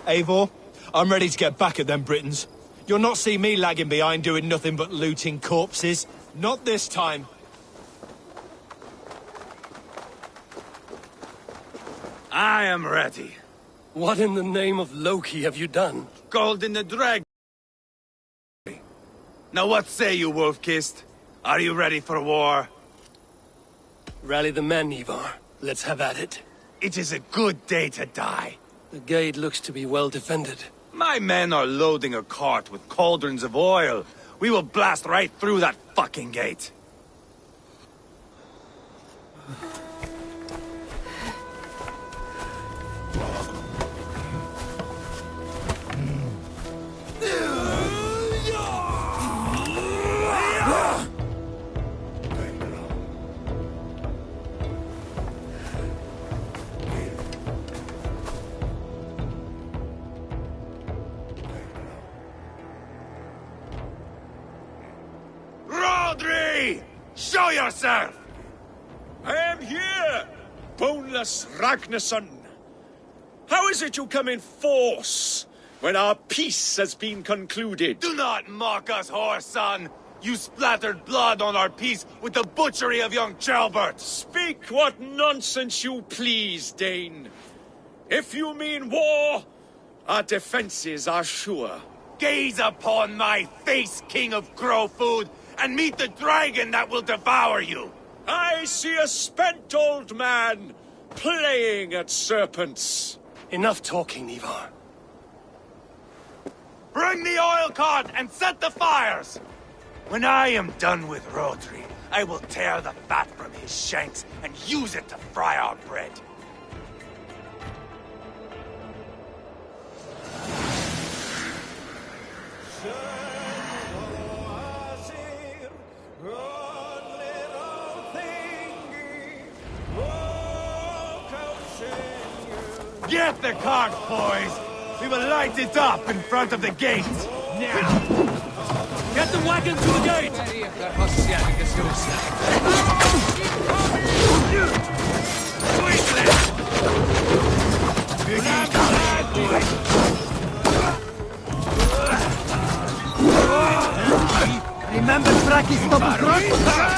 Eivor, I'm ready to get back at them Britons. You'll not see me lagging behind doing nothing but looting corpses. Not this time. I am ready. What in the name of Loki have you done? Gold in the dragon. Now what say you, Wolf-Kissed? Are you ready for war? Rally the men, Ivar. Let's have at it. It is a good day to die. The gate looks to be well defended. My men are loading a cart with cauldrons of oil. We will blast right through that fucking gate. Show yourself! I am here, boneless Ragnarsson. How is it you come in force when our peace has been concluded? Do not mock us, whoreson! You splattered blood on our peace with the butchery of young Chalbert! Speak what nonsense you please, Dane. If you mean war, our defenses are sure. Gaze upon my face, King of Crow Food, and meet the dragon that will devour you! I see a spent old man playing at serpents. Enough talking, Ivar. Bring the oil cart and set the fires! When I am done with Rodri, I will tear the fat from his shanks and use it to fry our bread. Get the cart, boys! We will light it up in front of the gate! Now! Get the wagon to the gate! Remember Fraki's with you!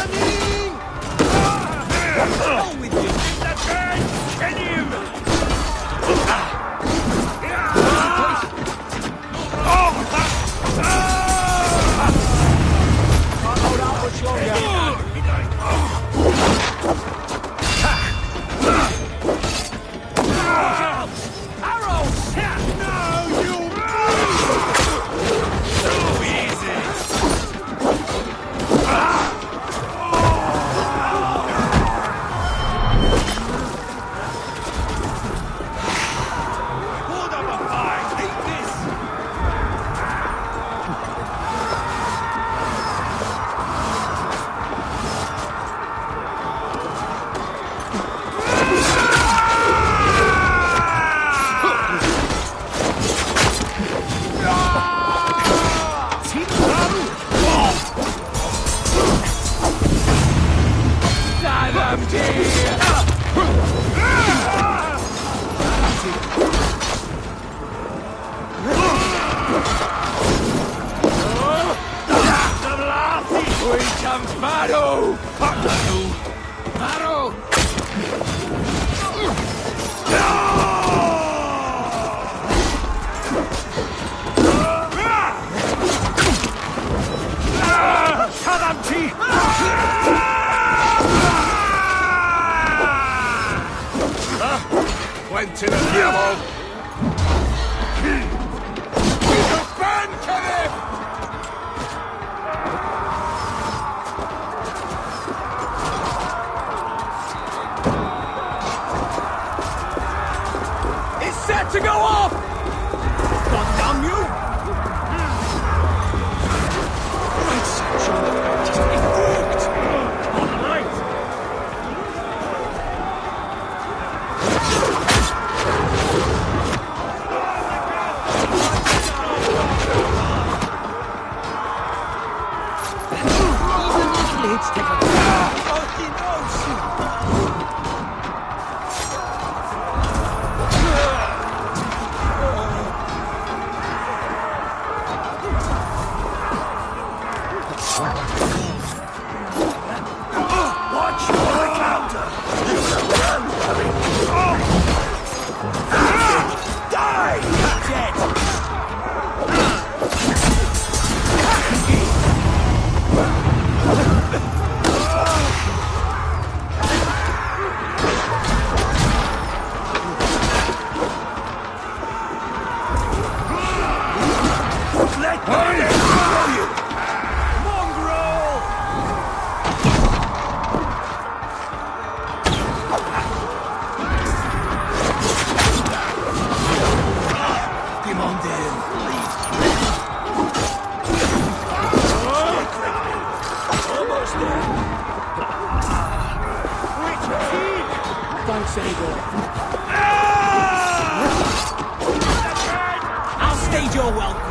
Kill him! To go off! God damn you! It's just evoked! On the night! Let's take a you're welcome.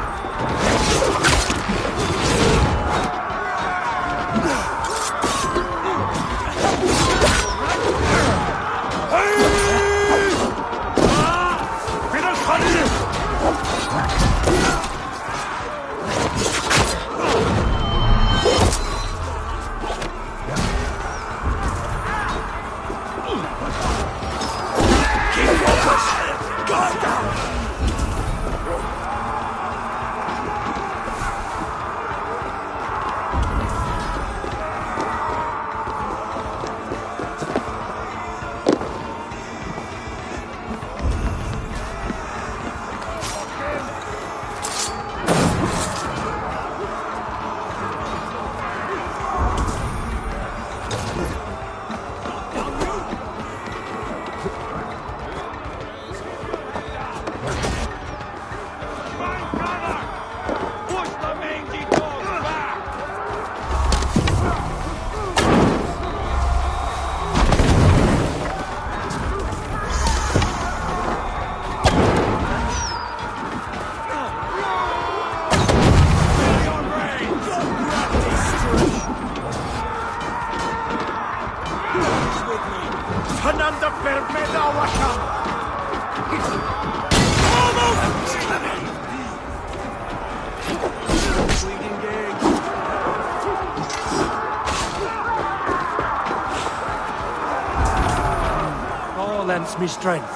Lends me strength.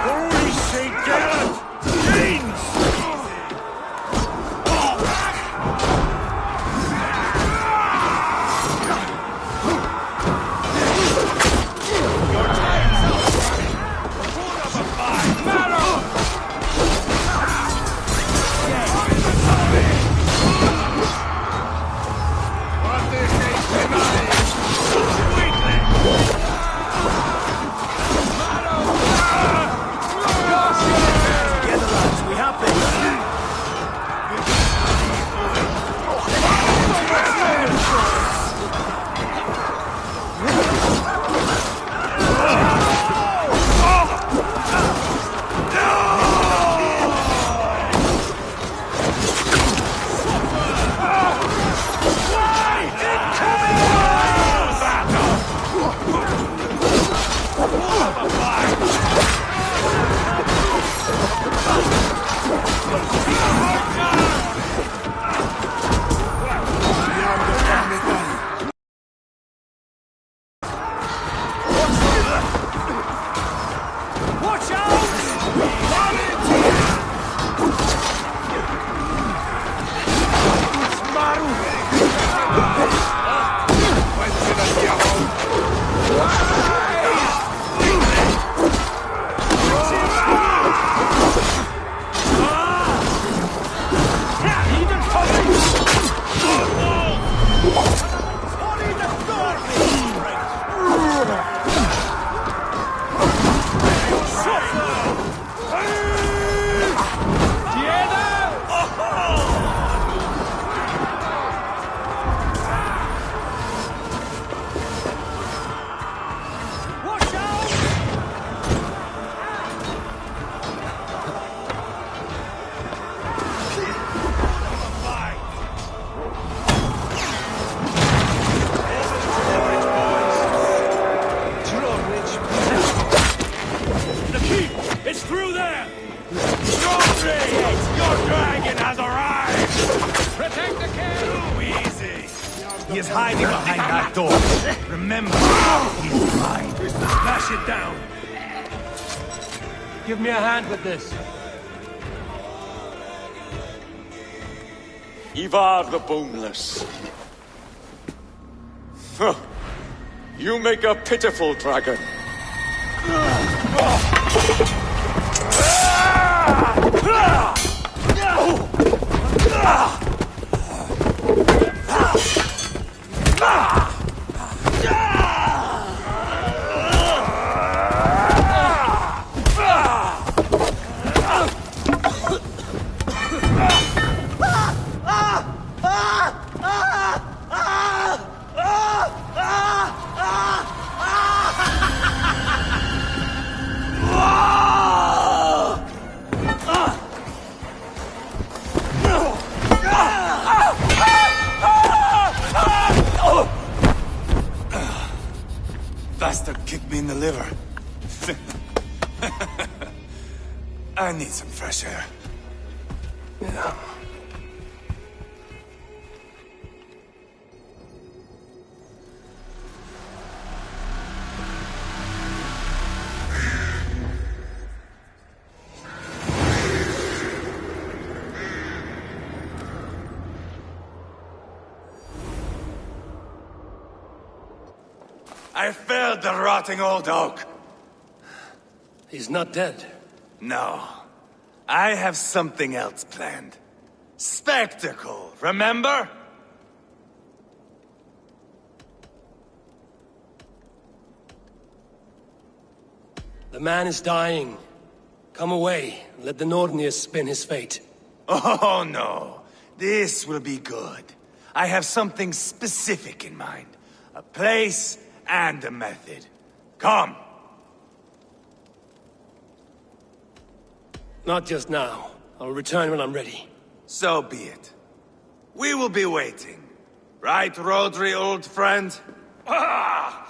Holy Saint Geralt! James! He is hiding behind that door. Remember, he's blind. Smash it down. Give me a hand with this. Ivar the Boneless. Huh. You make a pitiful dragon. bastard kicked me in the liver. I need some fresh air. Yeah. I felled the rotting old oak. He's not dead. No. I have something else planned. Spectacle, remember? The man is dying. Come away, and let the Nordenir spin his fate. Oh, no. This will be good. I have something specific in mind. A place and a method. Come. Not just now. I'll return when I'm ready. So be it. We will be waiting. Right, Rodri, old friend? Ah!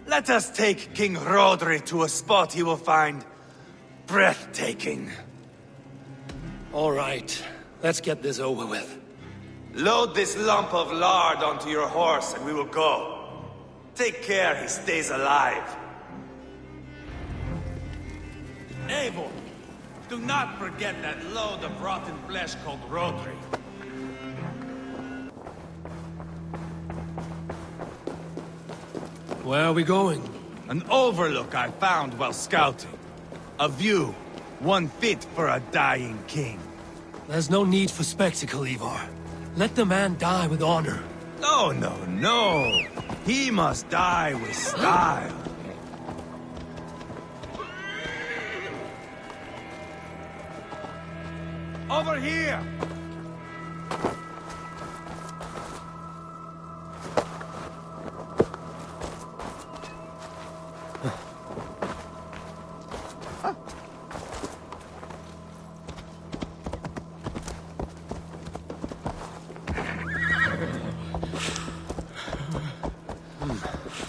Let us take King Rodri to a spot he will find breathtaking. All right, let's get this over with. Load this lump of lard onto your horse and we will go. Take care he stays alive. Eivor, do not forget that load of rotten flesh called Rodri. Where are we going? An overlook I found while scouting. A view, one fit for a dying king. There's no need for spectacle, Ivar. Let the man die with honor. No, no, no. He must die with style. Over here!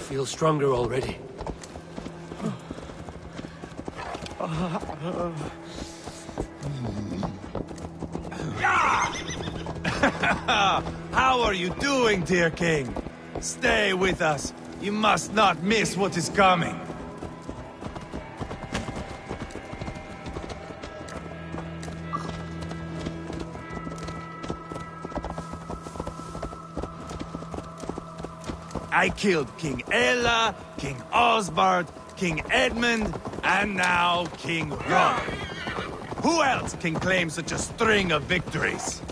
Feel stronger already. How are you doing, dear king? Stay with us. You must not miss what is coming. I killed King Ella, King Osbert, King Edmund, and now King Rodri. Who else can claim such a string of victories?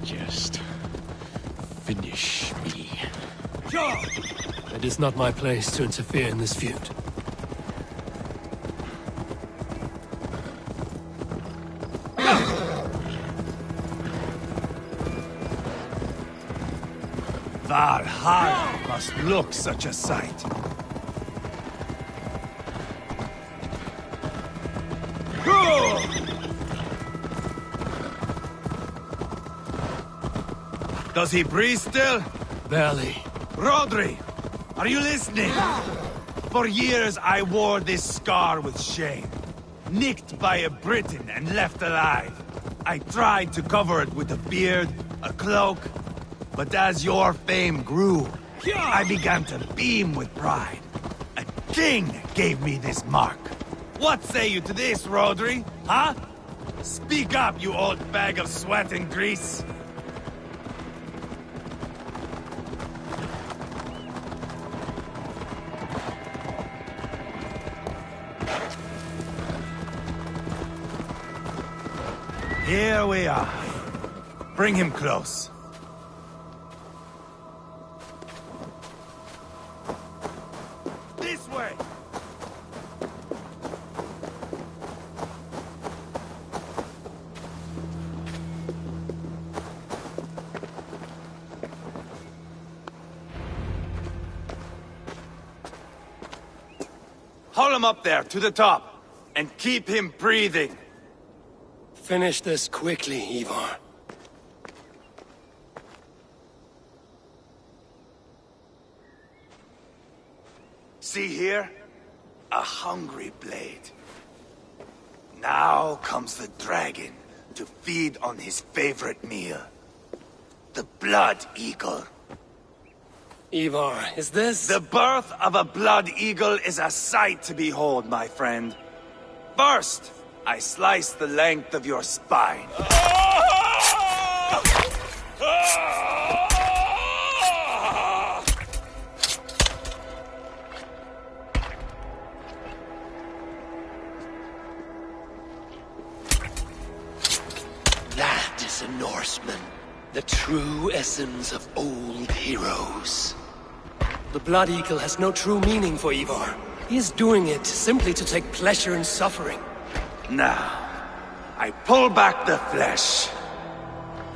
Just finish me. Sure. It is not my place to interfere in this feud. Vahalla must look such a sight. Does he breathe still? Barely. Rodri, are you listening? For years I wore this scar with shame. Nicked by a Briton and left alive. I tried to cover it with a beard, a cloak, but as your fame grew, I began to beam with pride. A king gave me this mark. What say you to this, Rodri? Huh? Speak up, you old bag of sweat and grease. Here we are. Bring him close. This way! Haul him up there, to the top, and keep him breathing. Finish this quickly, Ivar. See here? A hungry blade. Now comes the dragon to feed on his favorite meal. The blood eagle. Ivar, is this... The birth of a blood eagle is a sight to behold, my friend. First, I slice the length of your spine. That is a Norseman. The true essence of old heroes. The Blood Eagle has no true meaning for Ivar. He is doing it simply to take pleasure in suffering. Now, I pull back the flesh.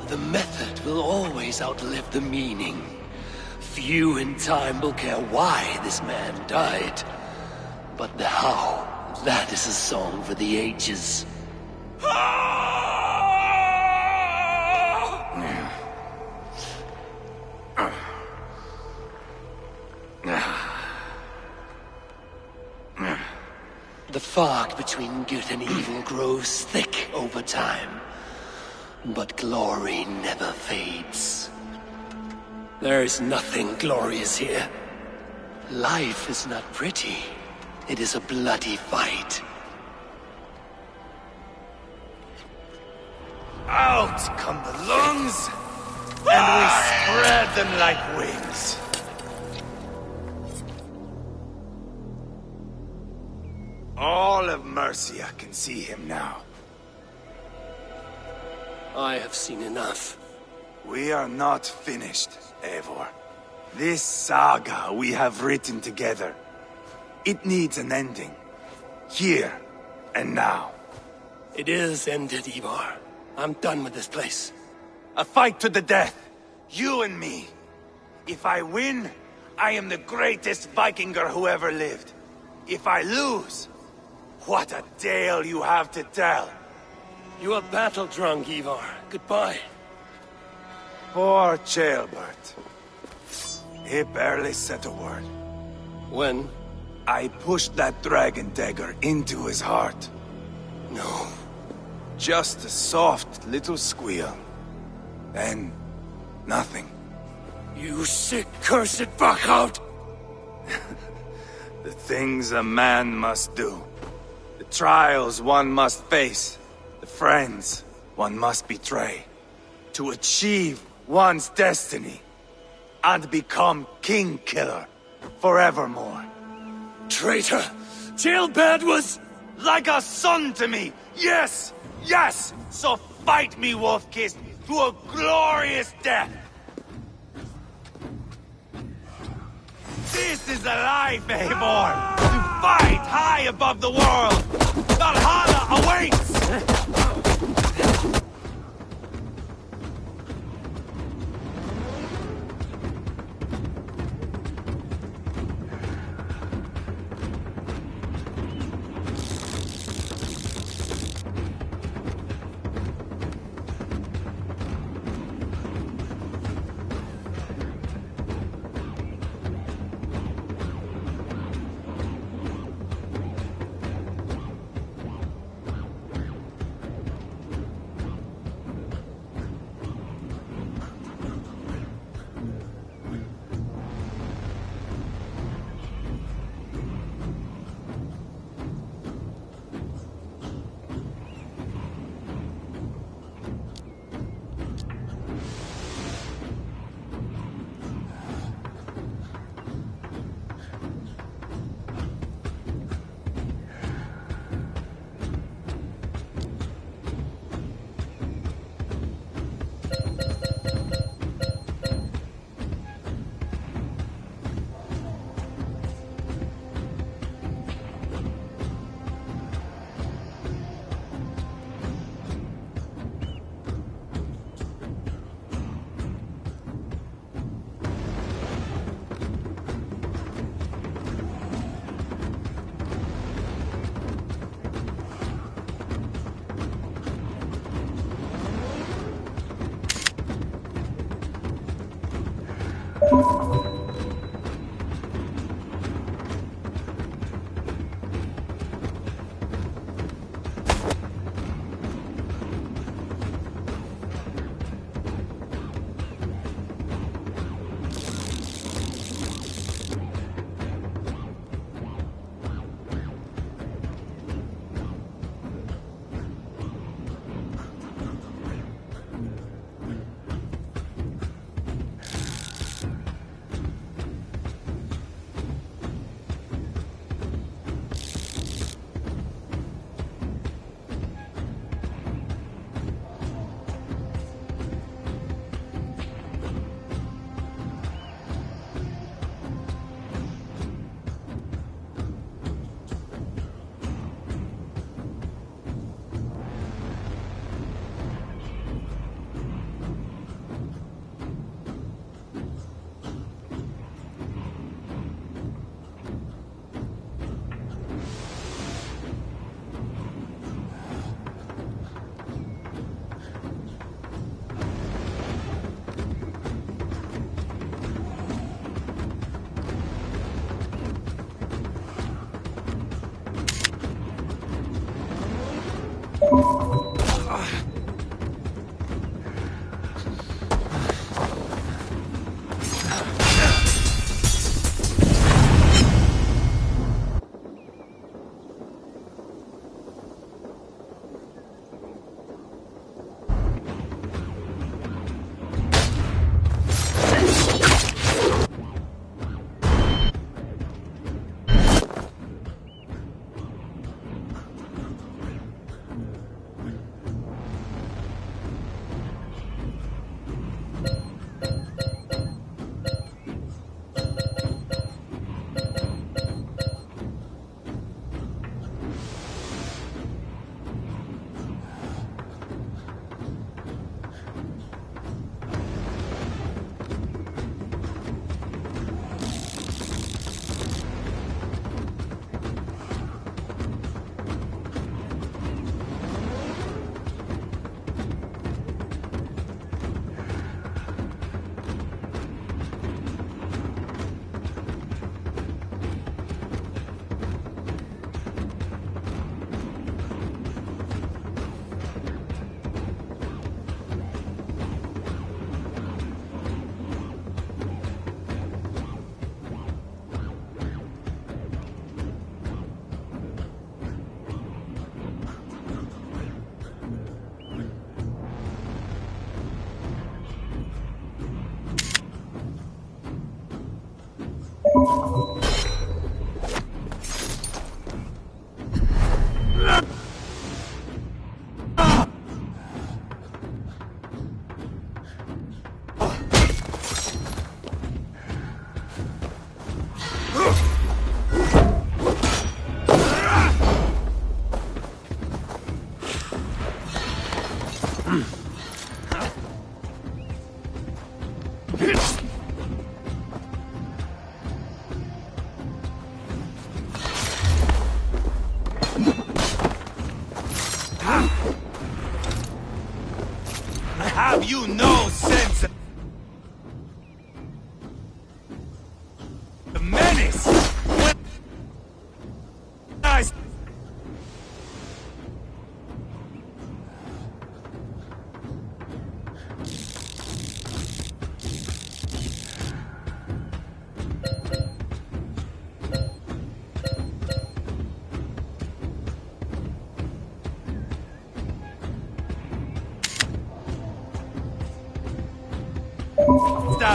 The method will always outlive the meaning. Few in time will care why this man died. But the how, that is a song for the ages. The fog between good and evil grows thick over time. But glory never fades. There is nothing glorious here. Life is not pretty. It is a bloody fight. Out come the lungs, and we spread them like wings. All of Mercia can see him now. I have seen enough. We are not finished, Eivor. This saga we have written together, it needs an ending. Here and now. It is ended, Ivar. I'm done with this place. A fight to the death. You and me. If I win, I am the greatest Vikinger who ever lived. If I lose, what a tale you have to tell. You are battle-drunk, Ivar. Goodbye. Poor Ceolbert. He barely said a word. When? I pushed that dragon dagger into his heart. No. Just a soft little squeal. Then, nothing. You sick, cursed fuck-out! The things a man must do. The trials one must face. The friends one must betray. To achieve one's destiny. And become king-killer forevermore. Traitor! Ceolbert was... like a son to me! Yes! Yes! So fight me, Wolf-Kissed, to a glorious death! This This is the life, Eivor! To fight high above the world! Valhalla awaits!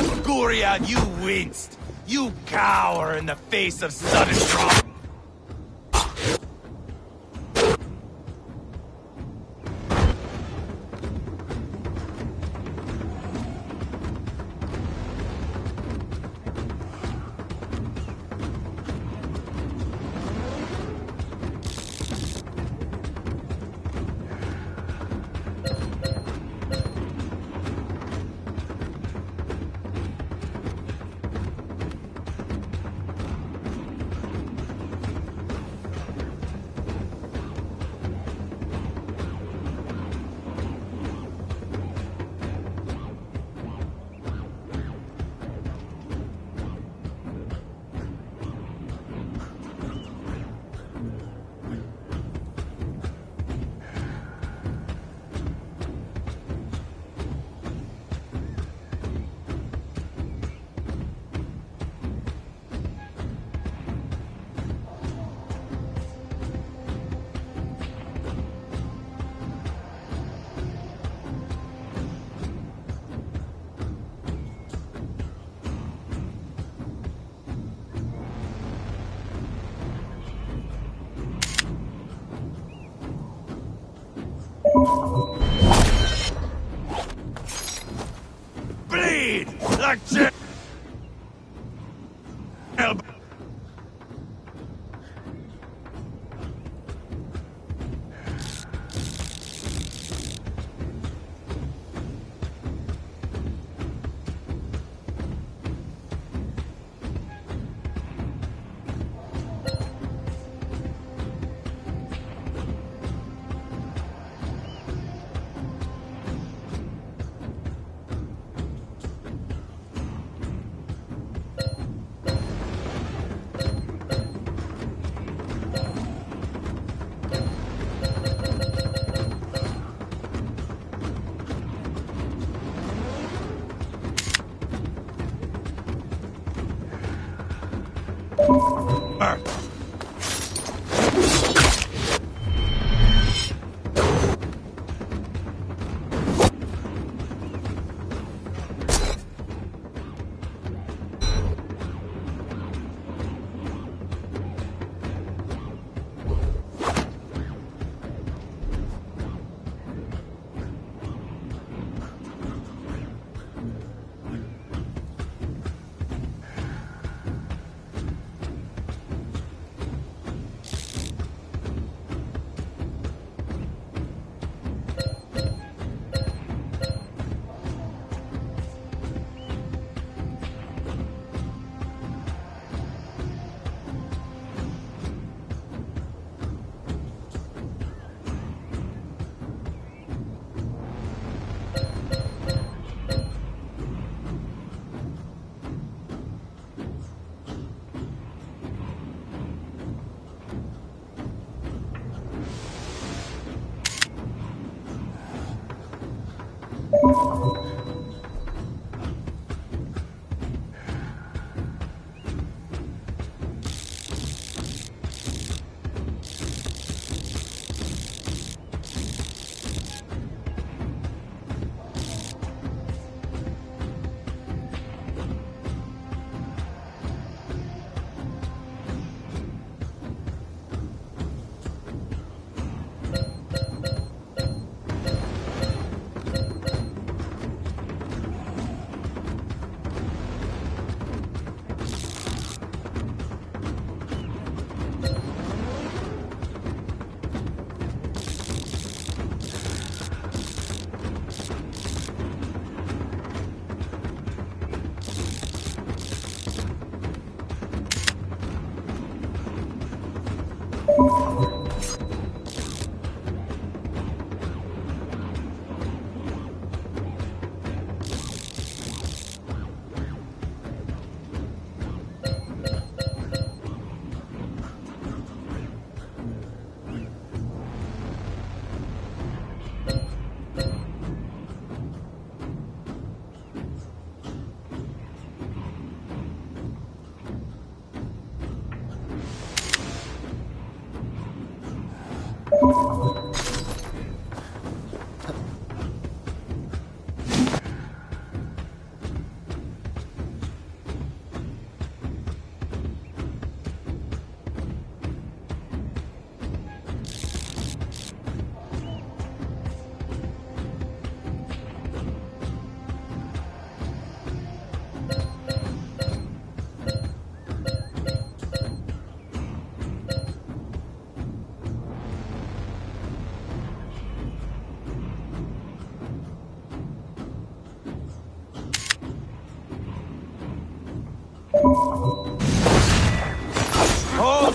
battle, Guriad, you winced. You cower in the face of sudden trauma. Bleed like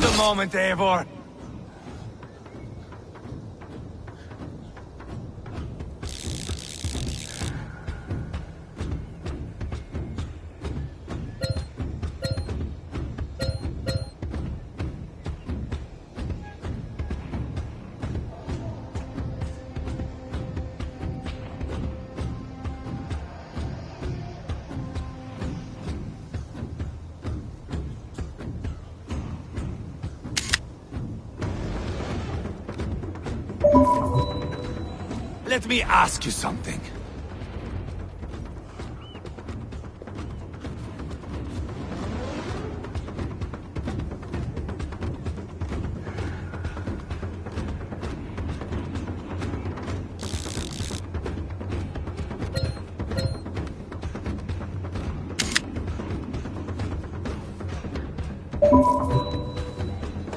Hold the moment, Eivor. Let me ask you something.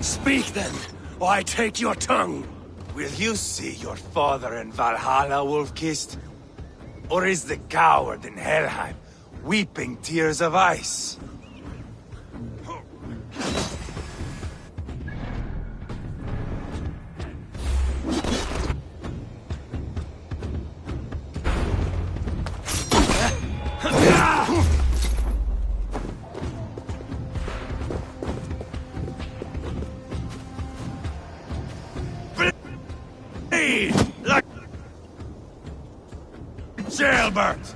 Speak then, or I take your tongue. Will you see your father in Valhalla, Wolf-Kissed? Or is the coward in Helheim weeping tears of ice? Like jailbirds!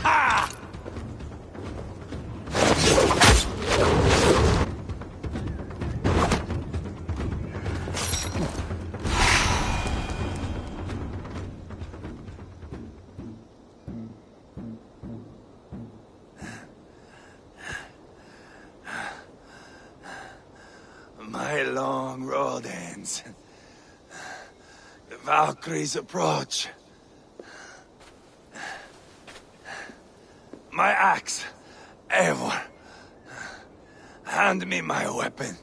Ha! My long road ends. The Valkyries approach. My axe, Eivor. Hand me my weapon.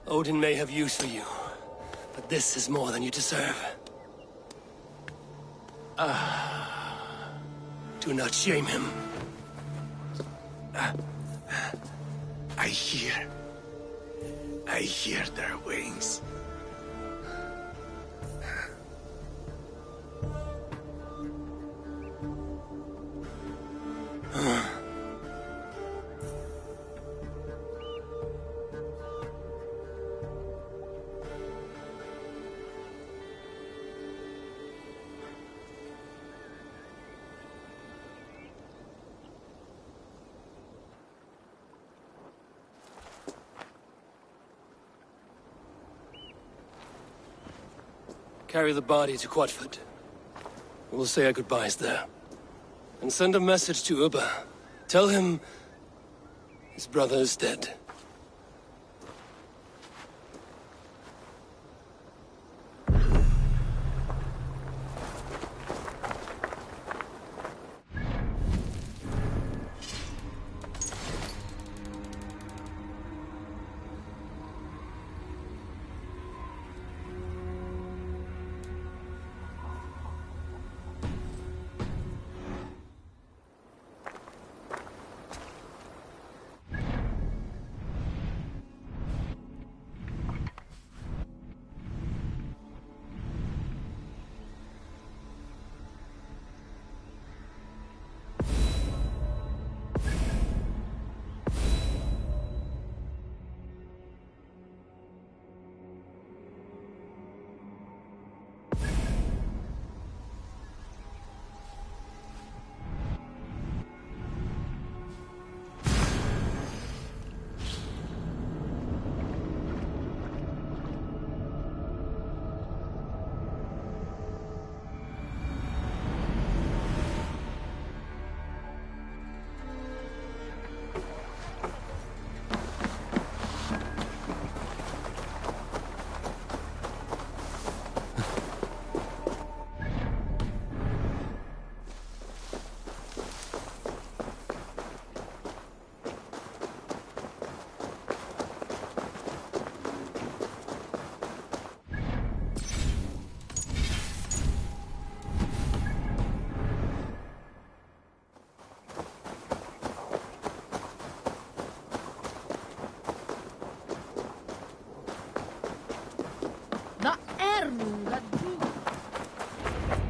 Odin may have use for you, but this is more than you deserve. Do not shame him. I hear their wings. Carry the body to Quatford. We'll say our goodbyes there. And send a message to Ubba. Tell him his brother is dead.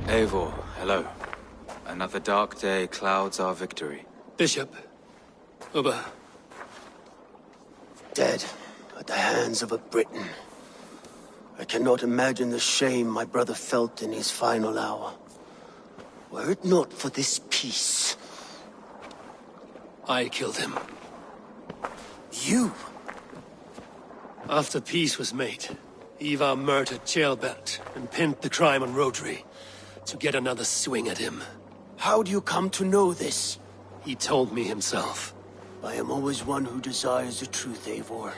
Eivor, hello. Another dark day clouds our victory. Bishop. Ubba. Dead at the hands of a Briton. I cannot imagine the shame my brother felt in his final hour. Were it not for this peace... I killed him. You? After peace was made, Ivar murdered Ceolbert and pinned the crime on Rodri to get another swing at him. How do you come to know this? He told me himself. I am always one who desires the truth, Eivor.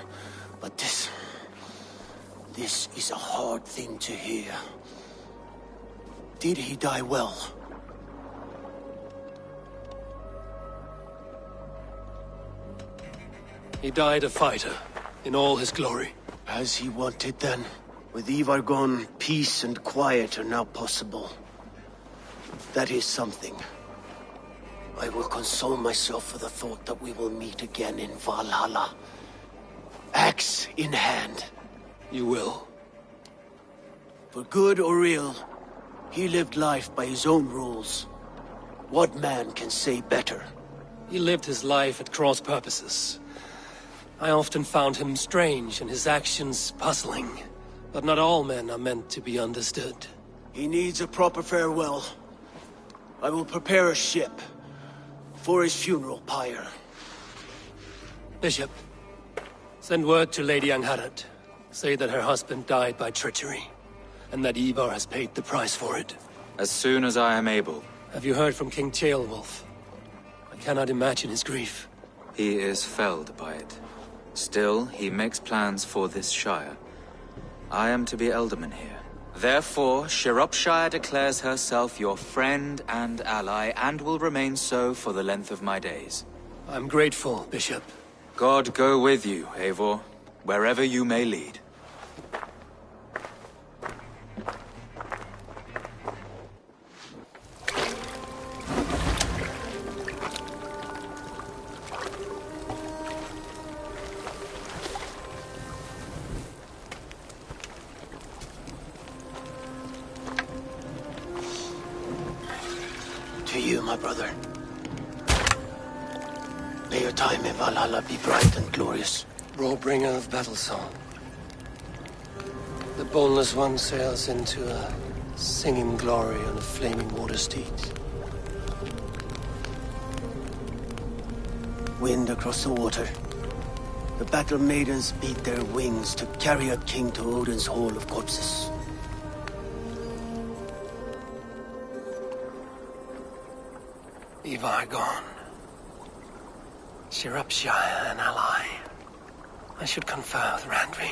But this is a hard thing to hear. Did he die well? He died a fighter, in all his glory. As he wanted then. With Ivar gone, peace and quiet are now possible. That is something. I will console myself for the thought that we will meet again in Valhalla. Axe in hand. You will. For good or ill, he lived life by his own rules. What man can say better? He lived his life at cross purposes. I often found him strange and his actions puzzling. But not all men are meant to be understood. He needs a proper farewell. I will prepare a ship for his funeral pyre. Bishop, send word to Lady Angharad. Say that her husband died by treachery, and that Ivar has paid the price for it. As soon as I am able. Have you heard from King Ceolwulf? I cannot imagine his grief. He is felled by it. Still, he makes plans for this shire. I am to be Elderman here. Therefore, Shropshire declares herself your friend and ally, and will remain so for the length of my days. I'm grateful, Bishop. God go with you, Eivor. Wherever you may lead. To you, my brother. May your time in Valhalla be bright and glorious. Bringer of battle song. The boneless one sails into a singing glory on a flaming water steed. Wind across the water. The battle maidens beat their wings to carry a king to Odin's Hall of Corpses. Ivar gone. Shirapshire an ally. I should confer with Randvi.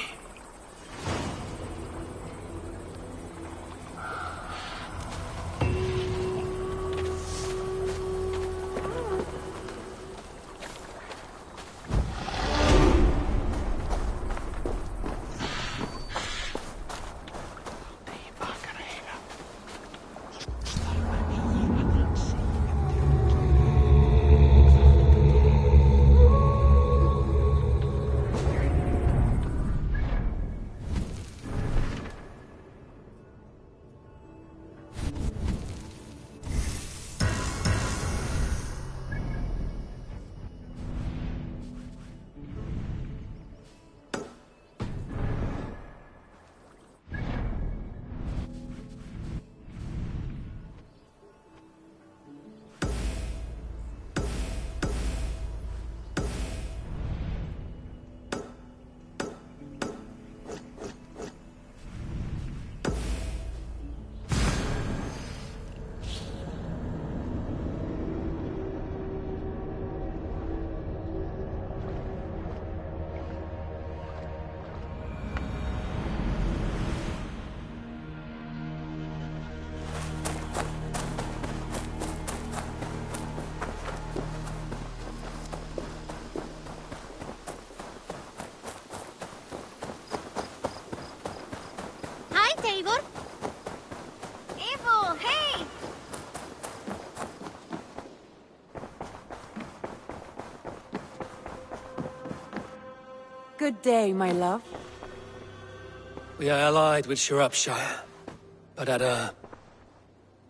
Good day, my love. We are allied with Shirapshire, but at a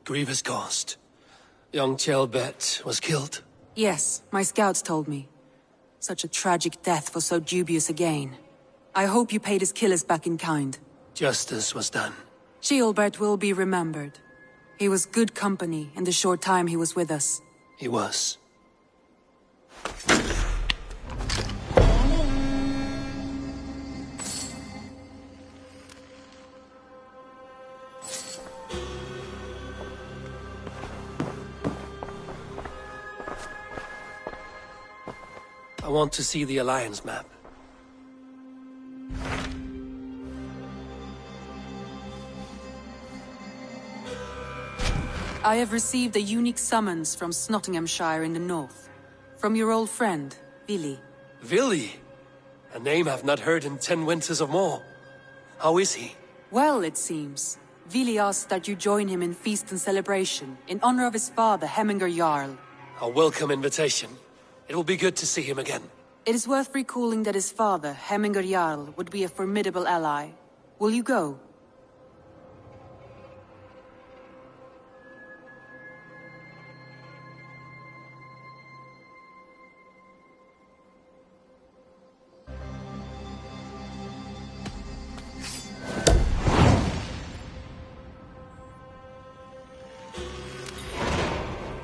grievous cost. Young Chelbet was killed. Yes, my scouts told me. Such a tragic death for so dubious a gain. I hope you paid his killers back in kind. Justice was done. Ceolbert will be remembered. He was good company in the short time he was with us. He was. I want to see the Alliance map. I have received a unique summons from Nottinghamshire in the north. From your old friend, Vili. Vili? A name I've not heard in 10 winters or more. How is he? Well, it seems. Vili asked that you join him in feast and celebration, in honor of his father, Hemminger Jarl. A welcome invitation. It will be good to see him again. It is worth recalling that his father, Hemminger Jarl, would be a formidable ally. Will you go?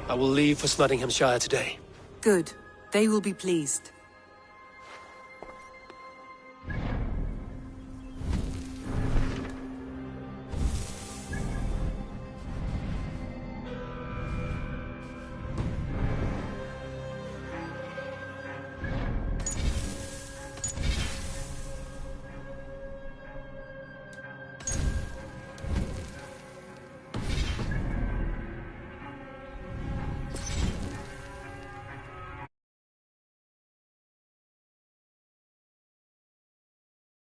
I will leave for Nottinghamshire today. Good. They will be pleased.